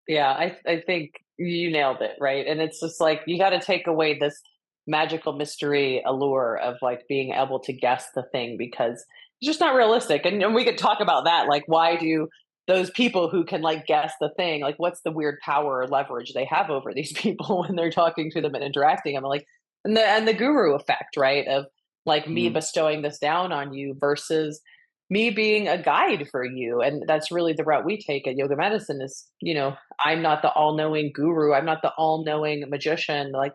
Yeah, I think you nailed it, right? And it's just like you got to take away this magical mystery allure of like being able to guess the thing because it's just not realistic. And we could talk about that. Like, why do those people who can like guess the thing, like, what's the weird power or leverage they have over these people when they're talking to them and interacting? I'm like, and the guru effect, right? Of like me bestowing this down on you versus me being a guide for you. And that's really the route we take at yoga medicine is, I'm not the all-knowing guru. I'm not the all-knowing magician. Like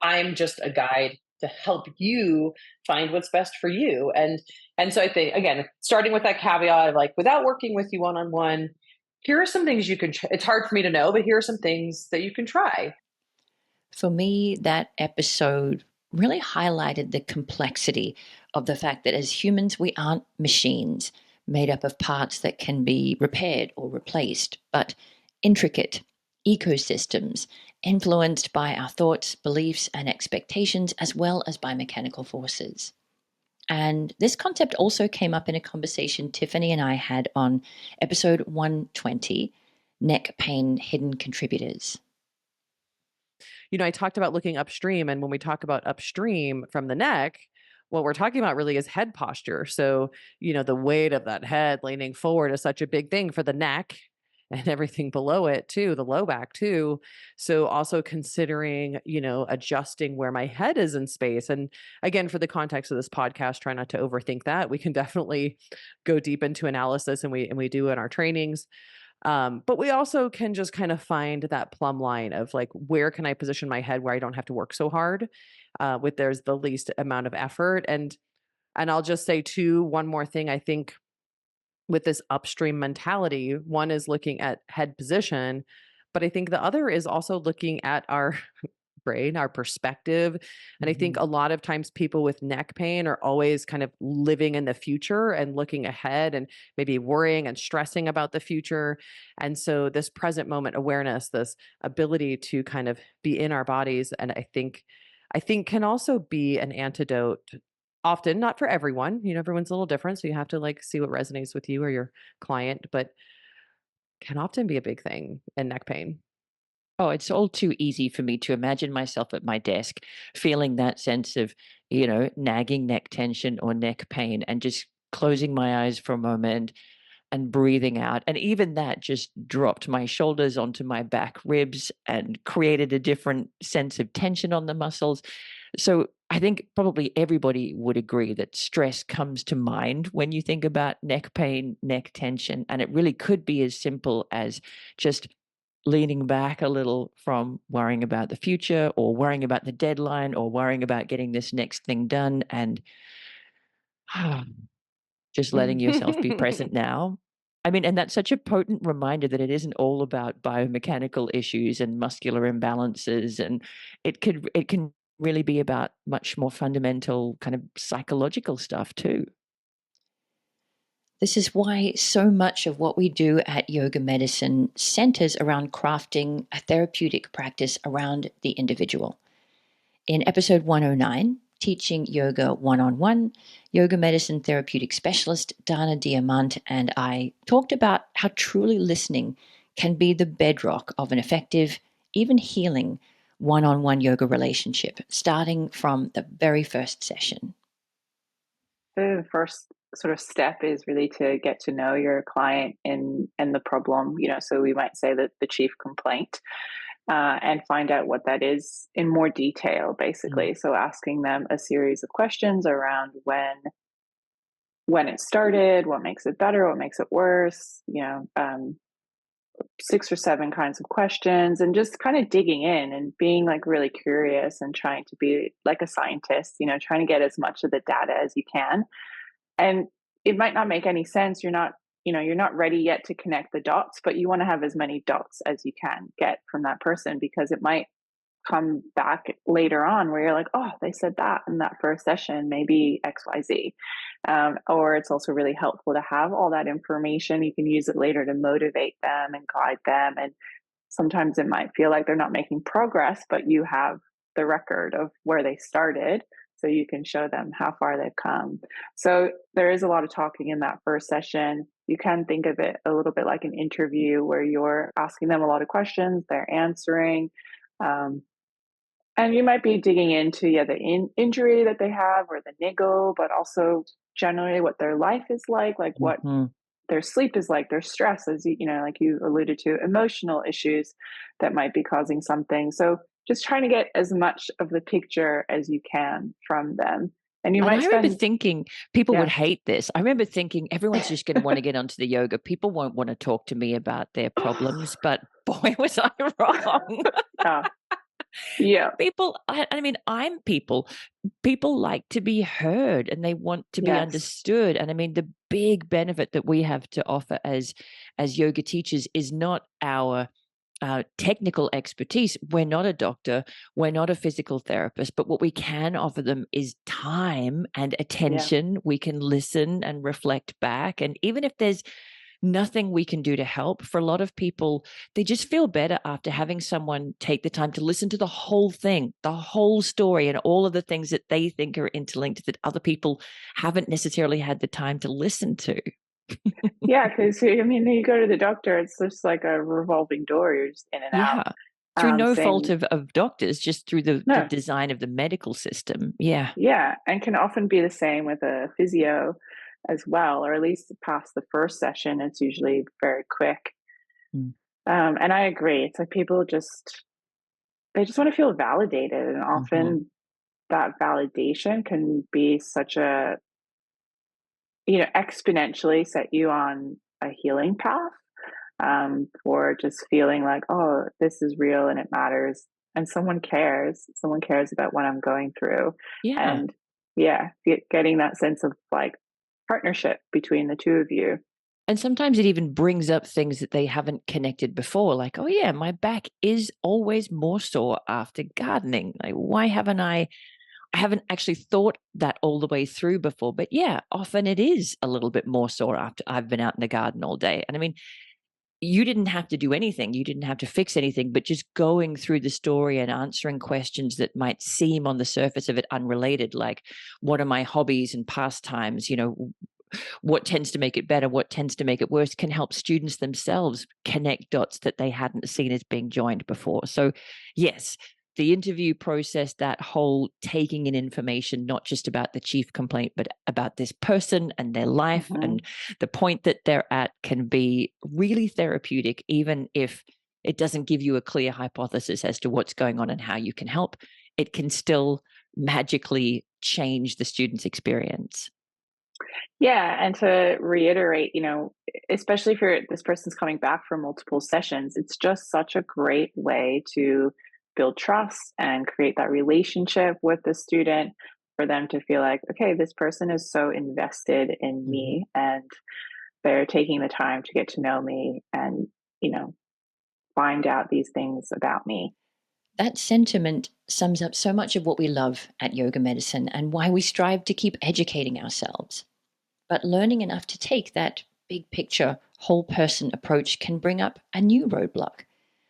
I'm just a guide to help you find what's best for you. And so I think again, starting with that caveat of like without working with you one-on-one, here are some things you can it's hard for me to know, but here are some things that you can try. For me, that episode really highlighted the complexity of the fact that as humans, we aren't machines made up of parts that can be repaired or replaced, but intricate ecosystems influenced by our thoughts, beliefs, and expectations, as well as by mechanical forces. And this concept also came up in a conversation Tiffany and I had on episode 120, Neck Pain Hidden Contributors. I talked about looking upstream. And when we talk about upstream from the neck, what we're talking about really is head posture. So, the weight of that head leaning forward is such a big thing for the neck and everything below it too, the low back too. So also considering, adjusting where my head is in space. And again, for the context of this podcast, try not to overthink that. We can definitely go deep into analysis and we do in our trainings. But we also can just kind of find that plumb line of like, where can I position my head where I don't have to work so hard, with there's the least amount of effort. And I'll just say too, one more thing, I think with this upstream mentality, one is looking at head position, but I think the other is also looking at our brain, our perspective. And I think a lot of times people with neck pain are always kind of living in the future and looking ahead and maybe worrying and stressing about the future. And so this present moment awareness, this ability to kind of be in our bodies, and I think can also be an antidote. Often, not for everyone, everyone's a little different. So you have to like see what resonates with you or your client, but can often be a big thing in neck pain. Oh, it's all too easy for me to imagine myself at my desk feeling that sense of, nagging neck tension or neck pain and just closing my eyes for a moment and breathing out. And even that just dropped my shoulders onto my back ribs and created a different sense of tension on the muscles. So I think probably everybody would agree that stress comes to mind when you think about neck pain, neck tension. And it really could be as simple as just leaning back a little from worrying about the future or worrying about the deadline or worrying about getting this next thing done and just letting yourself be present now. I mean, and that's such a potent reminder that it isn't all about biomechanical issues and muscular imbalances, and it can really be about much more fundamental kind of psychological stuff too. This is why so much of what we do at Yoga Medicine centers around crafting a therapeutic practice around the individual. In episode 109, Teaching Yoga One-on-One, Yoga Medicine therapeutic specialist Dana Diamant and I talked about how truly listening can be the bedrock of an effective, even healing, one-on-one yoga relationship, starting from the very first session. The first sort of step is really to get to know your client and the problem, so we might say that the chief complaint, and find out what that is in more detail, basically. So asking them a series of questions around when it started, what makes it better, what makes it worse, 6 or 7 kinds of questions, and just kind of digging in and being like really curious and trying to be like a scientist, trying to get as much of the data as you can. And it might not make any sense. You're not ready yet to connect the dots, but you want to have as many dots as you can get from that person, because it might come back later on where you're like, oh, they said that in that first session, maybe XYZ. Or it's also really helpful to have all that information. You can use it later to motivate them and guide them. And sometimes it might feel like they're not making progress, but you have the record of where they started. So you can show them how far they've come. So there is a lot of talking in that first session. You can think of it a little bit like an interview where you're asking them a lot of questions, they're answering. Um, and you might be digging into the injury that they have or the niggle, but also generally what their life is like what their sleep is like, their stress, as like you alluded to, emotional issues that might be causing something. So just trying to get as much of the picture as you can from them. And you And might I remember spend, thinking people would yeah, hate this. I remember thinking everyone's just going to want to get onto the yoga. People won't want to talk to me about their problems, but boy, was I wrong. oh, yeah, People, I mean, I'm people. People like to be heard and they want to be yes, understood. And I mean, the big benefit that we have to offer as yoga teachers is not our technical expertise. We're not a doctor, we're not a physical therapist, but what we can offer them is time and yeah, attention. We can listen and reflect back. And even if there's nothing we can do to help, for a lot of people, they just feel better after having someone take the time to listen to the whole thing, the whole story, and all of the things that they think are interlinked that other people haven't necessarily had the time to listen to. yeah. Because I mean, you go to the doctor, it's just like a revolving door. You're just in and out. Yeah. Through no fault Same, of doctors, just through the no, design of the medical system. Yeah. yeah, and can often be the same with a physio as well, or at least past the first session, it's usually very quick. Mm. And I agree. It's like people they just want to feel validated, and Mhm. often that validation can be such a exponentially set you on a healing path, for just feeling like, oh, this is real and it matters, and someone cares about what I'm going through. Yeah. And yeah, getting that sense of like partnership between the two of you. And sometimes it even brings up things that they haven't connected before, like, oh, yeah, my back is always more sore after gardening. Like, why haven't I haven't actually thought that all the way through before, but yeah, often it is a little bit more sore after I've been out in the garden all day. And I mean, you didn't have to do anything. You didn't have to fix anything, but just going through the story and answering questions that might seem on the surface of it unrelated, like what are my hobbies and pastimes? What tends to make it better? What tends to make it worse? Can help students themselves connect dots that they hadn't seen as being joined before. So, yes, the interview process, that whole taking in information, not just about the chief complaint, but about this person and their life and the point that they're at, can be really therapeutic, even if it doesn't give you a clear hypothesis as to what's going on and how you can help. It can still magically change the student's experience. Yeah, and to reiterate, especially if this person's coming back for multiple sessions, it's just such a great way to build trust and create that relationship with the student, for them to feel like, okay, this person is so invested in Mhm. me, and they're taking the time to get to know me and, you know, find out these things about me. That sentiment sums up so much of what we love at yoga medicine and why we strive to keep educating ourselves. But learning enough to take that big picture, whole person approach can bring up a new roadblock.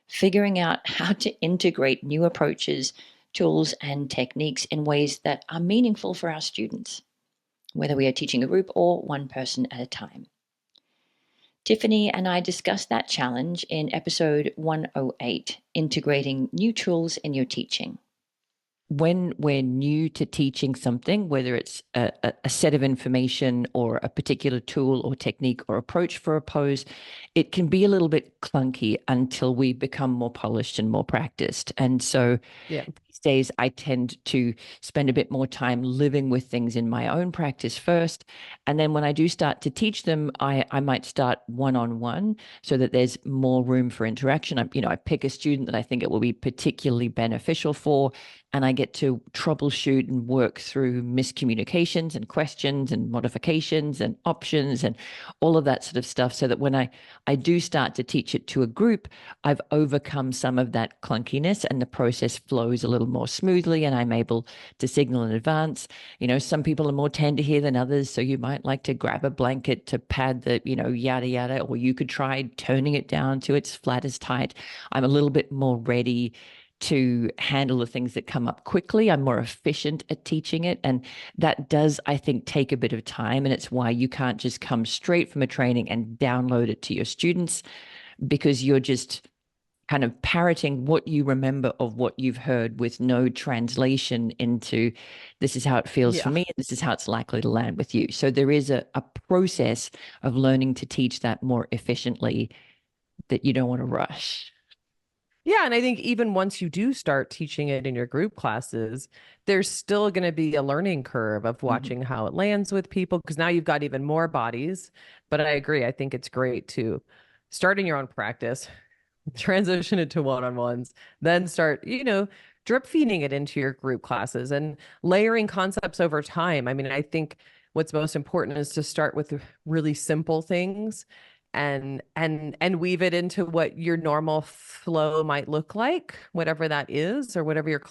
Figuring out how to integrate new approaches, tools, and techniques in ways that are meaningful for our students, whether we are teaching a group or one person at a time. Tiffany and I discussed that challenge in episode 108, Integrating New Tools in Your Teaching. When we're new to teaching something, whether it's a set of information or a particular tool or technique or approach for a pose, it can be a little bit clunky until we become more polished and more practiced. And so Yeah. these days, I tend to spend a bit more time living with things in my own practice first. And then when I do start to teach them, I might start one-on-one so that there's more room for interaction. I pick a student that I think it will be particularly beneficial for, and I get to troubleshoot and work through miscommunications and questions and modifications and options and all of that sort of stuff, so that when I do start to teach it to a group, I've overcome some of that clunkiness and the process flows a little more smoothly, and I'm able to signal in advance. Some people are more tender here than others, so you might like to grab a blanket to pad the, yada, yada, or you could try turning it down to its flattest height. I'm a little bit more ready to handle the things that come up quickly. I'm more efficient at teaching it. And that does, I think, take a bit of time. And it's why you can't just come straight from a training and download it to your students, because you're just kind of parroting what you remember of what you've heard with no translation into this is how it feels for me, and this is how it's likely to land with you. So there is a process of learning to teach that more efficiently that you don't want to rush. Yeah, and I think even once you do start teaching it in your group classes, there's still going to be a learning curve of watching how it lands with people, because now you've got even more bodies. But I agree. I think it's great to start in your own practice, transition it to one-on-ones, then start, drip feeding it into your group classes and layering concepts over time. I mean, I think what's most important is to start with really simple things and weave it into what your normal flow might look like, whatever that is, or whatever your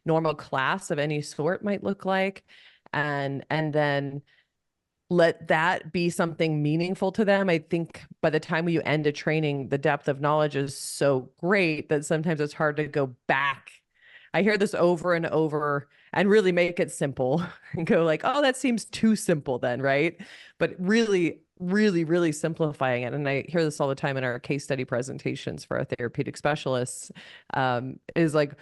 normal class of any sort might look like. And then let that be something meaningful to them. I think by the time you end a training, the depth of knowledge is so great that sometimes it's hard to go back. I hear this over and over, and really make it simple and go like, oh, that seems too simple then, right? But really, really, really simplifying it. And I hear this all the time in our case study presentations for our therapeutic specialists, is like,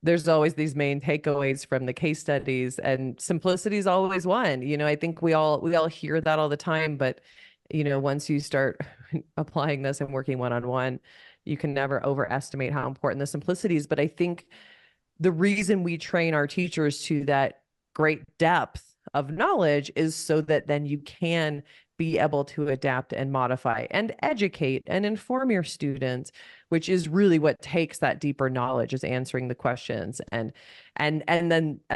there's always these main takeaways from the case studies, and simplicity is always one. I think we all hear that all the time, but once you start applying this and working one-on-one, you can never overestimate how important the simplicity is. But I think the reason we train our teachers to that great depth of knowledge is so that then you can be able to adapt and modify and educate and inform your students, which is really what takes that deeper knowledge, is answering the questions and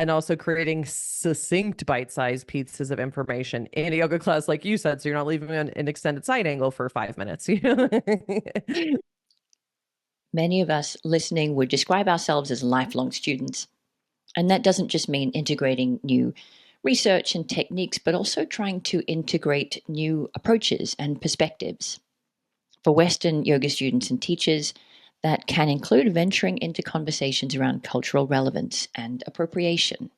also creating succinct bite-sized pieces of information in a yoga class, like you said, so you're not leaving an extended side angle for 5 minutes. Many of us listening would describe ourselves as lifelong students. And that doesn't just mean integrating new research and techniques, but also trying to integrate new approaches and perspectives. For Western yoga students and teachers, that can include venturing into conversations around cultural relevance and appropriation.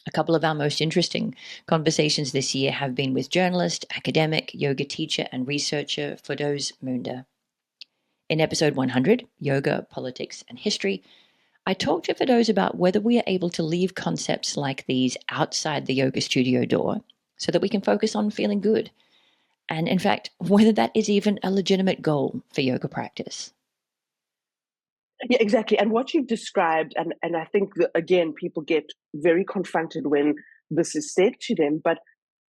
A couple of our most interesting conversations this year have been with journalist, academic, yoga teacher, and researcher Firdoz Munda. In episode 100, Yoga, Politics, and History, I talked to Firdoz about whether we are able to leave concepts like these outside the yoga studio door so that we can focus on feeling good. And in fact, whether that is even a legitimate goal for yoga practice. Yeah, exactly. And what you've described, and I think that, again, people get very confronted when this is said to them, but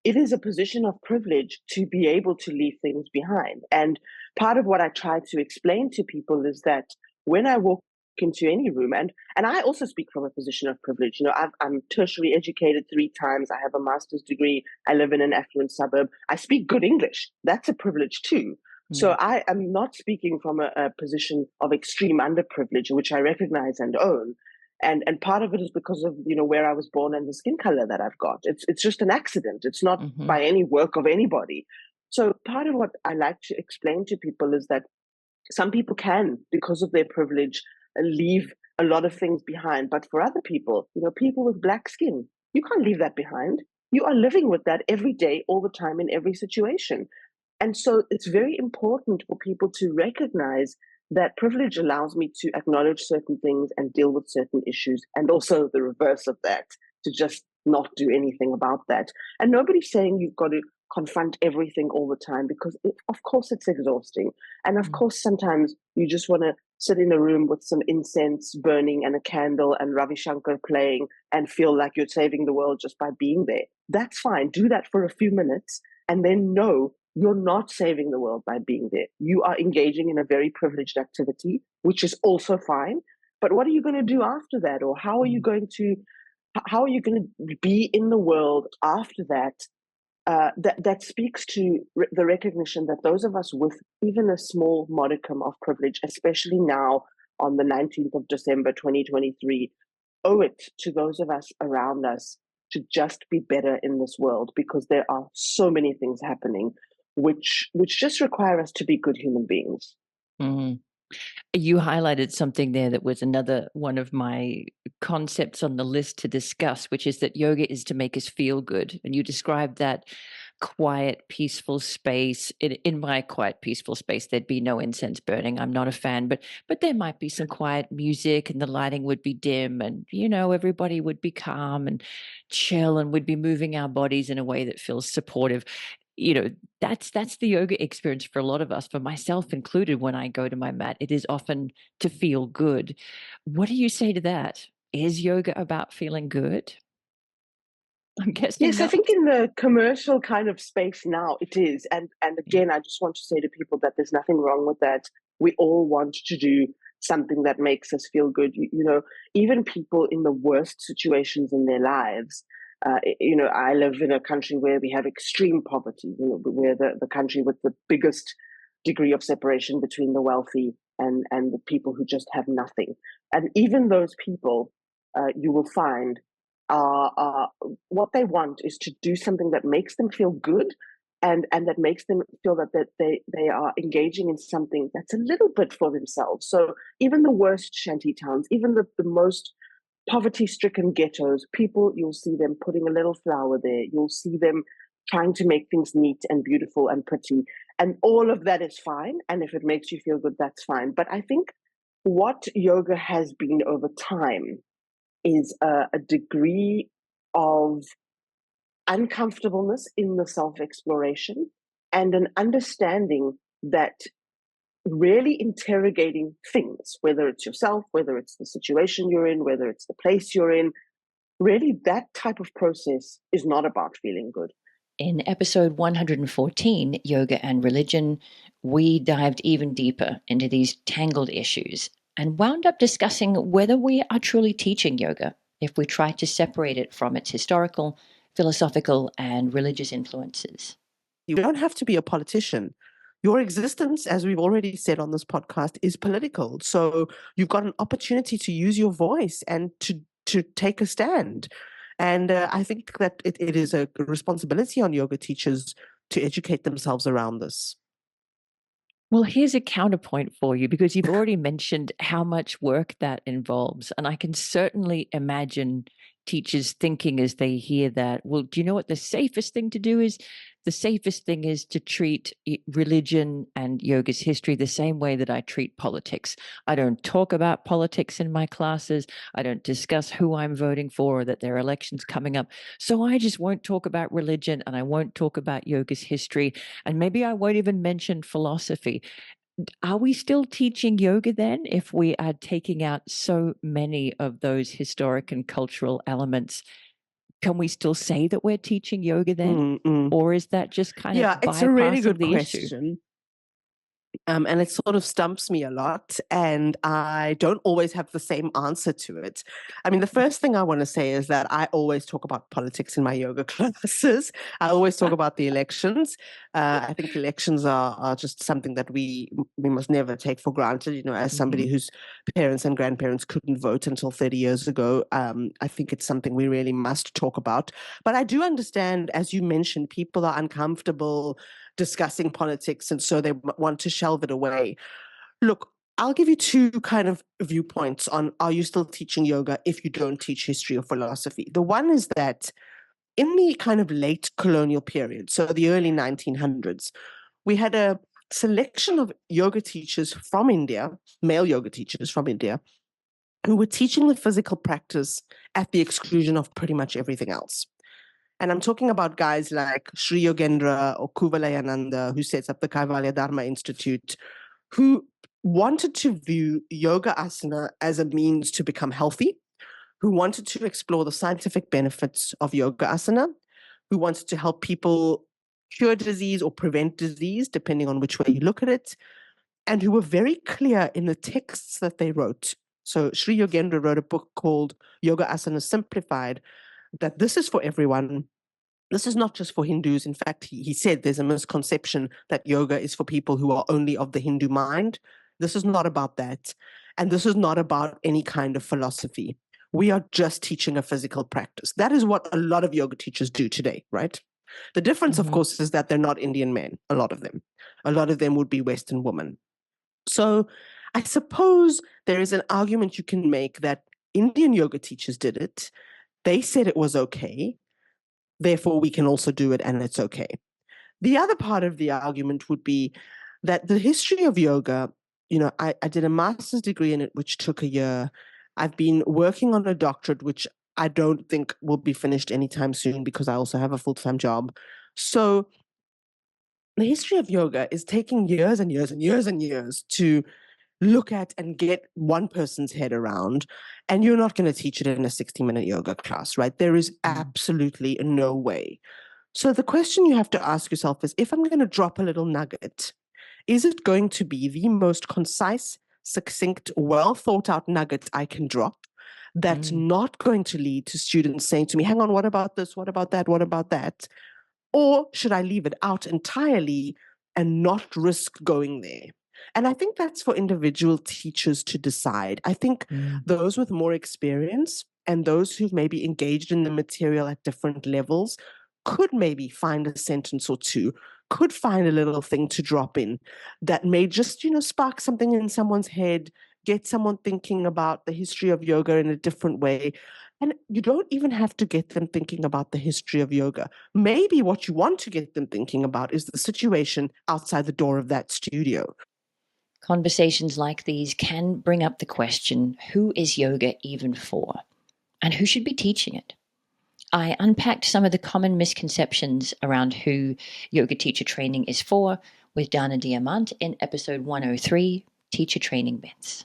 it is a position of privilege to be able to leave things behind. And part of what I try to explain to people is that when I walk into any room, and I also speak from a position of privilege. I'm tertiary educated 3 times. I have a master's degree. I live in an affluent suburb. I speak good English. That's a privilege too. So I am not speaking from a position of extreme underprivilege, which I recognize and own. And part of it is because of, where I was born and the skin color that I've got. It's just an accident. It's not by any work of anybody. So part of what I like to explain to people is that some people can, because of their privilege, leave a lot of things behind. But for other people, people with black skin, you can't leave that behind. You are living with that every day, all the time, in every situation. And so it's very important for people to recognize that privilege allows me to acknowledge certain things and deal with certain issues, and also the reverse of that, to just not do anything about that. And nobody's saying you've got to confront everything all the time, because of course it's exhausting. And of course, sometimes you just want to sit in a room with some incense burning and a candle and Ravi Shankar playing and feel like you're saving the world just by being there. That's fine. Do that for a few minutes, and then know you're not saving the world by being there. You are engaging in a very privileged activity, which is also fine. but what are you going to do after that? Or how are you going to be in the world after that? That speaks to the recognition that those of us with even a small modicum of privilege, especially now on the 19th of December 2023, owe it to those of us around us to just be better in this world, because there are so many things happening which just require us to be good human beings. Mm-hmm. You highlighted something there that was another one of my concepts on the list to discuss, which is that yoga is to make us feel good. And you described that quiet, peaceful space. In my quiet, peaceful space, there'd be no incense burning. I'm not a fan, but there might be some quiet music, and the lighting would be dim, and everybody would be calm and chill, and we'd be moving our bodies in a way that feels supportive. That's the yoga experience for a lot of us, for myself included. When I go to my mat, it is often to feel good. What do you say to that? Is yoga about feeling good? I'm guessing Yes, I think in the commercial kind of space now it is. And again, I just want to say to people that there's nothing wrong with that. We all want to do something that makes us feel good. Even people in the worst situations in their lives. I live in a country where we have extreme poverty. We're the country with the biggest degree of separation between the wealthy and the people who just have nothing. And even those people, you will find, what they want is to do something that makes them feel good, and that makes them feel that they are engaging in something that's a little bit for themselves. So even the worst shanty towns, even the most poverty-stricken ghettos, you'll see them putting a little flower there. You'll see them trying to make things neat and beautiful and pretty. And all of that is fine. And if it makes you feel good, that's fine. But I think what yoga has been over time is a degree of uncomfortableness in the self-exploration, and an understanding that really interrogating things, whether it's yourself, whether it's the situation you're in, whether it's the place you're in, really that type of process is not about feeling good. In episode 114, Yoga and Religion, we dived even deeper into these tangled issues and wound up discussing whether we are truly teaching yoga if we try to separate it from its historical, philosophical, and religious influences. You don't have to be a politician. Your existence, as we've already said on this podcast, is political. So you've got an opportunity to use your voice and to take a stand. And I think that it is a responsibility on yoga teachers to educate themselves around this. Well, here's a counterpoint for you, because you've already mentioned how much work that involves. And I can certainly imagine teachers thinking as they hear that, well, do you know what the safest thing to do is? The safest thing is to treat religion and yoga's history the same way that I treat politics. I don't talk about politics in my classes. I don't discuss who I'm voting for or that there are elections coming up. So I just won't talk about religion, and I won't talk about yoga's history. And maybe I won't even mention philosophy. Are we still teaching yoga then if we are taking out so many of those historic and cultural elements? Can we still say that we're teaching yoga then? Or is that just kind of it's a really good the question. issue? And it sort of stumps me a lot, and I don't always have the same answer to it. I mean, the first thing I want to say is that I always talk about politics in my yoga classes. I always talk about the elections. I think elections are just something that we must never take for granted. As somebody whose parents and grandparents couldn't vote until 30 years ago, I think it's something we really must talk about. But I do understand, as you mentioned, people are uncomfortable discussing politics, and so they want to shelve it away. Look, I'll give you two kind of viewpoints on, are you still teaching yoga if you don't teach history or philosophy? The one is that in the kind of late colonial period, so the early 1900s, we had a selection of yoga teachers from India, male yoga teachers from India, who were teaching the physical practice at the exclusion of pretty much everything else. And I'm talking about guys like Sri Yogendra or Kuvalayananda, who sets up the Kaivalya Dharma Institute, who wanted to view yoga asana as a means to become healthy, who wanted to explore the scientific benefits of yoga asana, who wanted to help people cure disease or prevent disease, depending on which way you look at it, and who were very clear in the texts that they wrote. So Sri Yogendra wrote a book called Yoga Asana Simplified, that this is for everyone. This is not just for Hindus. In fact, he said there's a misconception that yoga is for people who are only of the Hindu mind. This is not about that. And this is not about any kind of philosophy. We are just teaching a physical practice. That is what a lot of yoga teachers do today, right? The difference, of course, is that they're not Indian men, a lot of them. A lot of them would be Western women. So I suppose there is an argument you can make that Indian yoga teachers did it. They said it was okay. Therefore, we can also do it and it's okay. The other part of the argument would be that the history of yoga, I did a master's degree in it, which took a year. I've been working on a doctorate, which I don't think will be finished anytime soon because I also have a full-time job. So the history of yoga is taking years and years and years and years to look at and get one person's head around. And you're not going to teach it in a 60-minute yoga class, right? There is absolutely no way. So the question you have to ask yourself is, if I'm going to drop a little nugget, is it going to be the most concise, succinct, well thought out nugget I can drop that's not going to lead to students saying to me, hang on, what about this? What about that? What about that? Or should I leave it out entirely and not risk going there? And I think that's for individual teachers to decide. I think those with more experience and those who've maybe engaged in the material at different levels could maybe find a sentence or two, could find a little thing to drop in that may just, spark something in someone's head, get someone thinking about the history of yoga in a different way. And you don't even have to get them thinking about the history of yoga. Maybe what you want to get them thinking about is the situation outside the door of that studio. Conversations like these can bring up the question, who is yoga even for? And who should be teaching it? I unpacked some of the common misconceptions around who yoga teacher training is for with Dana Diamant in episode 103, Teacher Training Myths.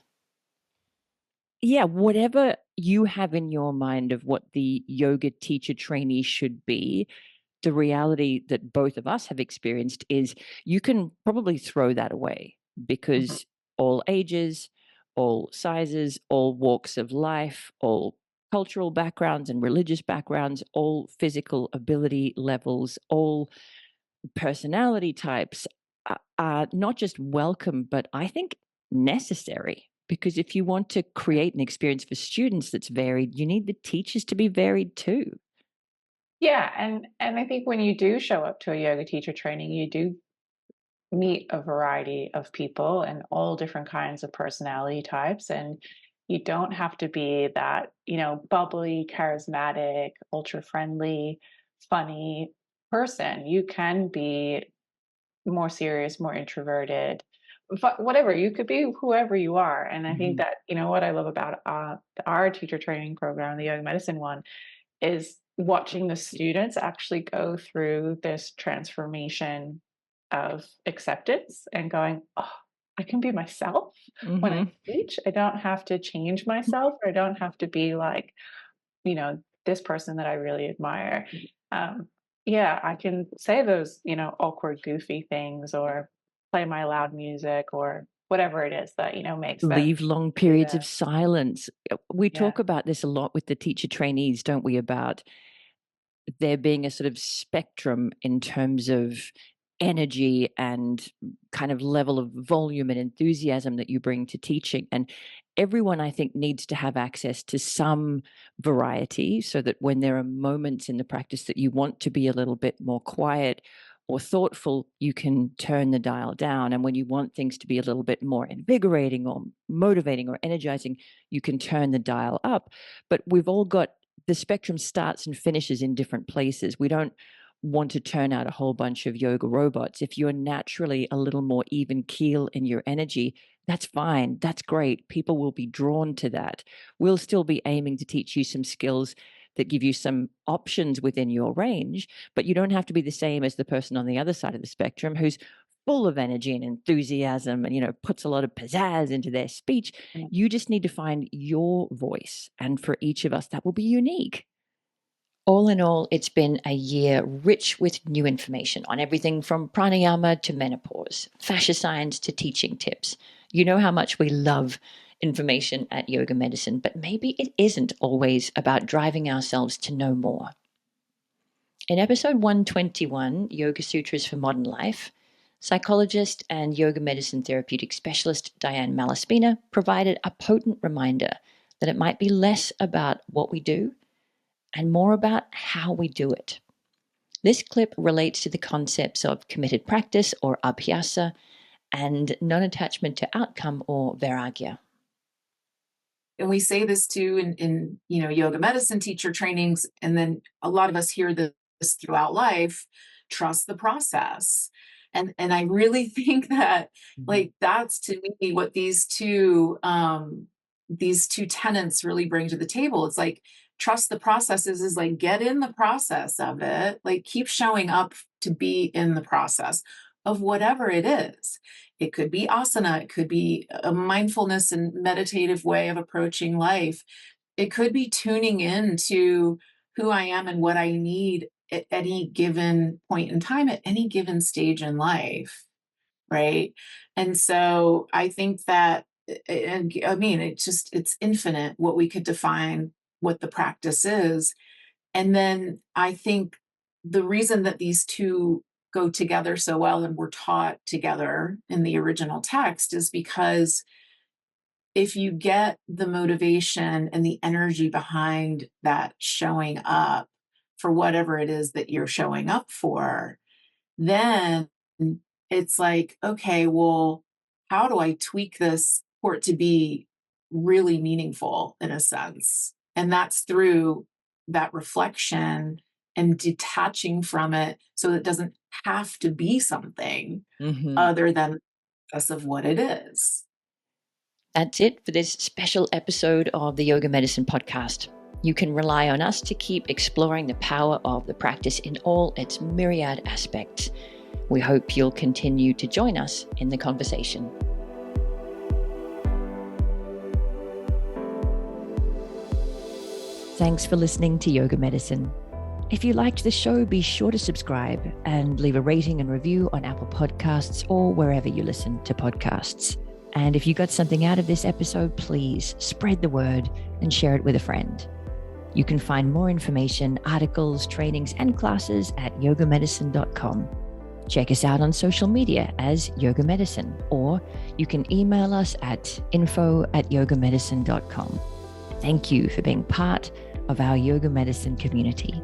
Yeah, whatever you have in your mind of what the yoga teacher trainee should be, the reality that both of us have experienced is you can probably throw that away because all ages, all sizes, all walks of life, all cultural backgrounds and religious backgrounds, all physical ability levels, all personality types are not just welcome, but I think necessary. Because if you want to create an experience for students that's varied, you need the teachers to be varied too. Yeah, and I think when you do show up to a yoga teacher training, you do meet a variety of people and all different kinds of personality types, and you don't have to be that, bubbly, charismatic, ultra friendly, funny person. You can be more serious, more introverted, whatever. You could be whoever you are. And I think that, what I love about our teacher training program, the yoga medicine one, is watching the students actually go through this transformation of acceptance and going, oh, I can be myself when I teach. I don't have to change myself, or I don't have to be like, this person that I really admire. Yeah, I can say those, awkward, goofy things, or play my loud music, or whatever it is that, makes them leave long periods of silence. We talk about this a lot with the teacher trainees, don't we, about there being a sort of spectrum in terms of energy and kind of level of volume and enthusiasm that you bring to teaching. And everyone, I think, needs to have access to some variety so that when there are moments in the practice that you want to be a little bit more quiet or thoughtful, you can turn the dial down. And when you want things to be a little bit more invigorating or motivating or energizing, you can turn the dial up. But we've all got the spectrum starts and finishes in different places. We don't want to turn out a whole bunch of yoga robots. If you're naturally a little more even keel in your energy, that's fine. That's great. People will be drawn to that. We'll still be aiming to teach you some skills that give you some options within your range, but you don't have to be the same as the person on the other side of the spectrum who's full of energy and enthusiasm and, puts a lot of pizzazz into their speech. You just need to find your voice. And for each of us, that will be unique. All in all, it's been a year rich with new information on everything from pranayama to menopause, fascia science to teaching tips. You know how much we love information at Yoga Medicine, but maybe it isn't always about driving ourselves to know more. In episode 121, Yoga Sutras for Modern Life, psychologist and yoga medicine therapeutic specialist Diane Malaspina provided a potent reminder that it might be less about what we do and more about how we do it. This clip relates to the concepts of committed practice or abhyasa and non-attachment to outcome or vairagya. And we say this too in yoga medicine teacher trainings, and then a lot of us hear this throughout life: trust the process. And I really think that that's to me what these two tenets really bring to the table. It's like trust the process is like get in the process of it, like keep showing up to be in the process of whatever it is. It could be asana, it could be a mindfulness and meditative way of approaching life. It could be tuning in to who I am and what I need at any given point in time, at any given stage in life, right? And so I think that, and I mean, it's infinite what we could define what the practice is. And then I think the reason that these two go together so well and were taught together in the original text is because if you get the motivation and the energy behind that showing up for whatever it is that you're showing up for, then it's like, okay, well, how do I tweak this for it to be really meaningful in a sense? And that's through that reflection and detaching from it so it doesn't have to be something other than us of what it is. That's it for this special episode of the Yoga Medicine Podcast. You can rely on us to keep exploring the power of the practice in all its myriad aspects. We hope you'll continue to join us in the conversation. Thanks for listening to Yoga Medicine. If you liked the show, be sure to subscribe and leave a rating and review on Apple Podcasts or wherever you listen to podcasts. And if you got something out of this episode, please spread the word and share it with a friend. You can find more information, articles, trainings, and classes at yogamedicine.com. Check us out on social media as Yoga Medicine, or you can email us at info@yogamedicine.com. Thank you for being part of our Yoga Medicine community.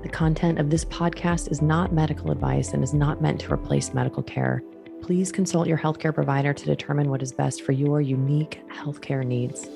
The content of this podcast is not medical advice and is not meant to replace medical care. Please consult your healthcare provider to determine what is best for your unique healthcare needs.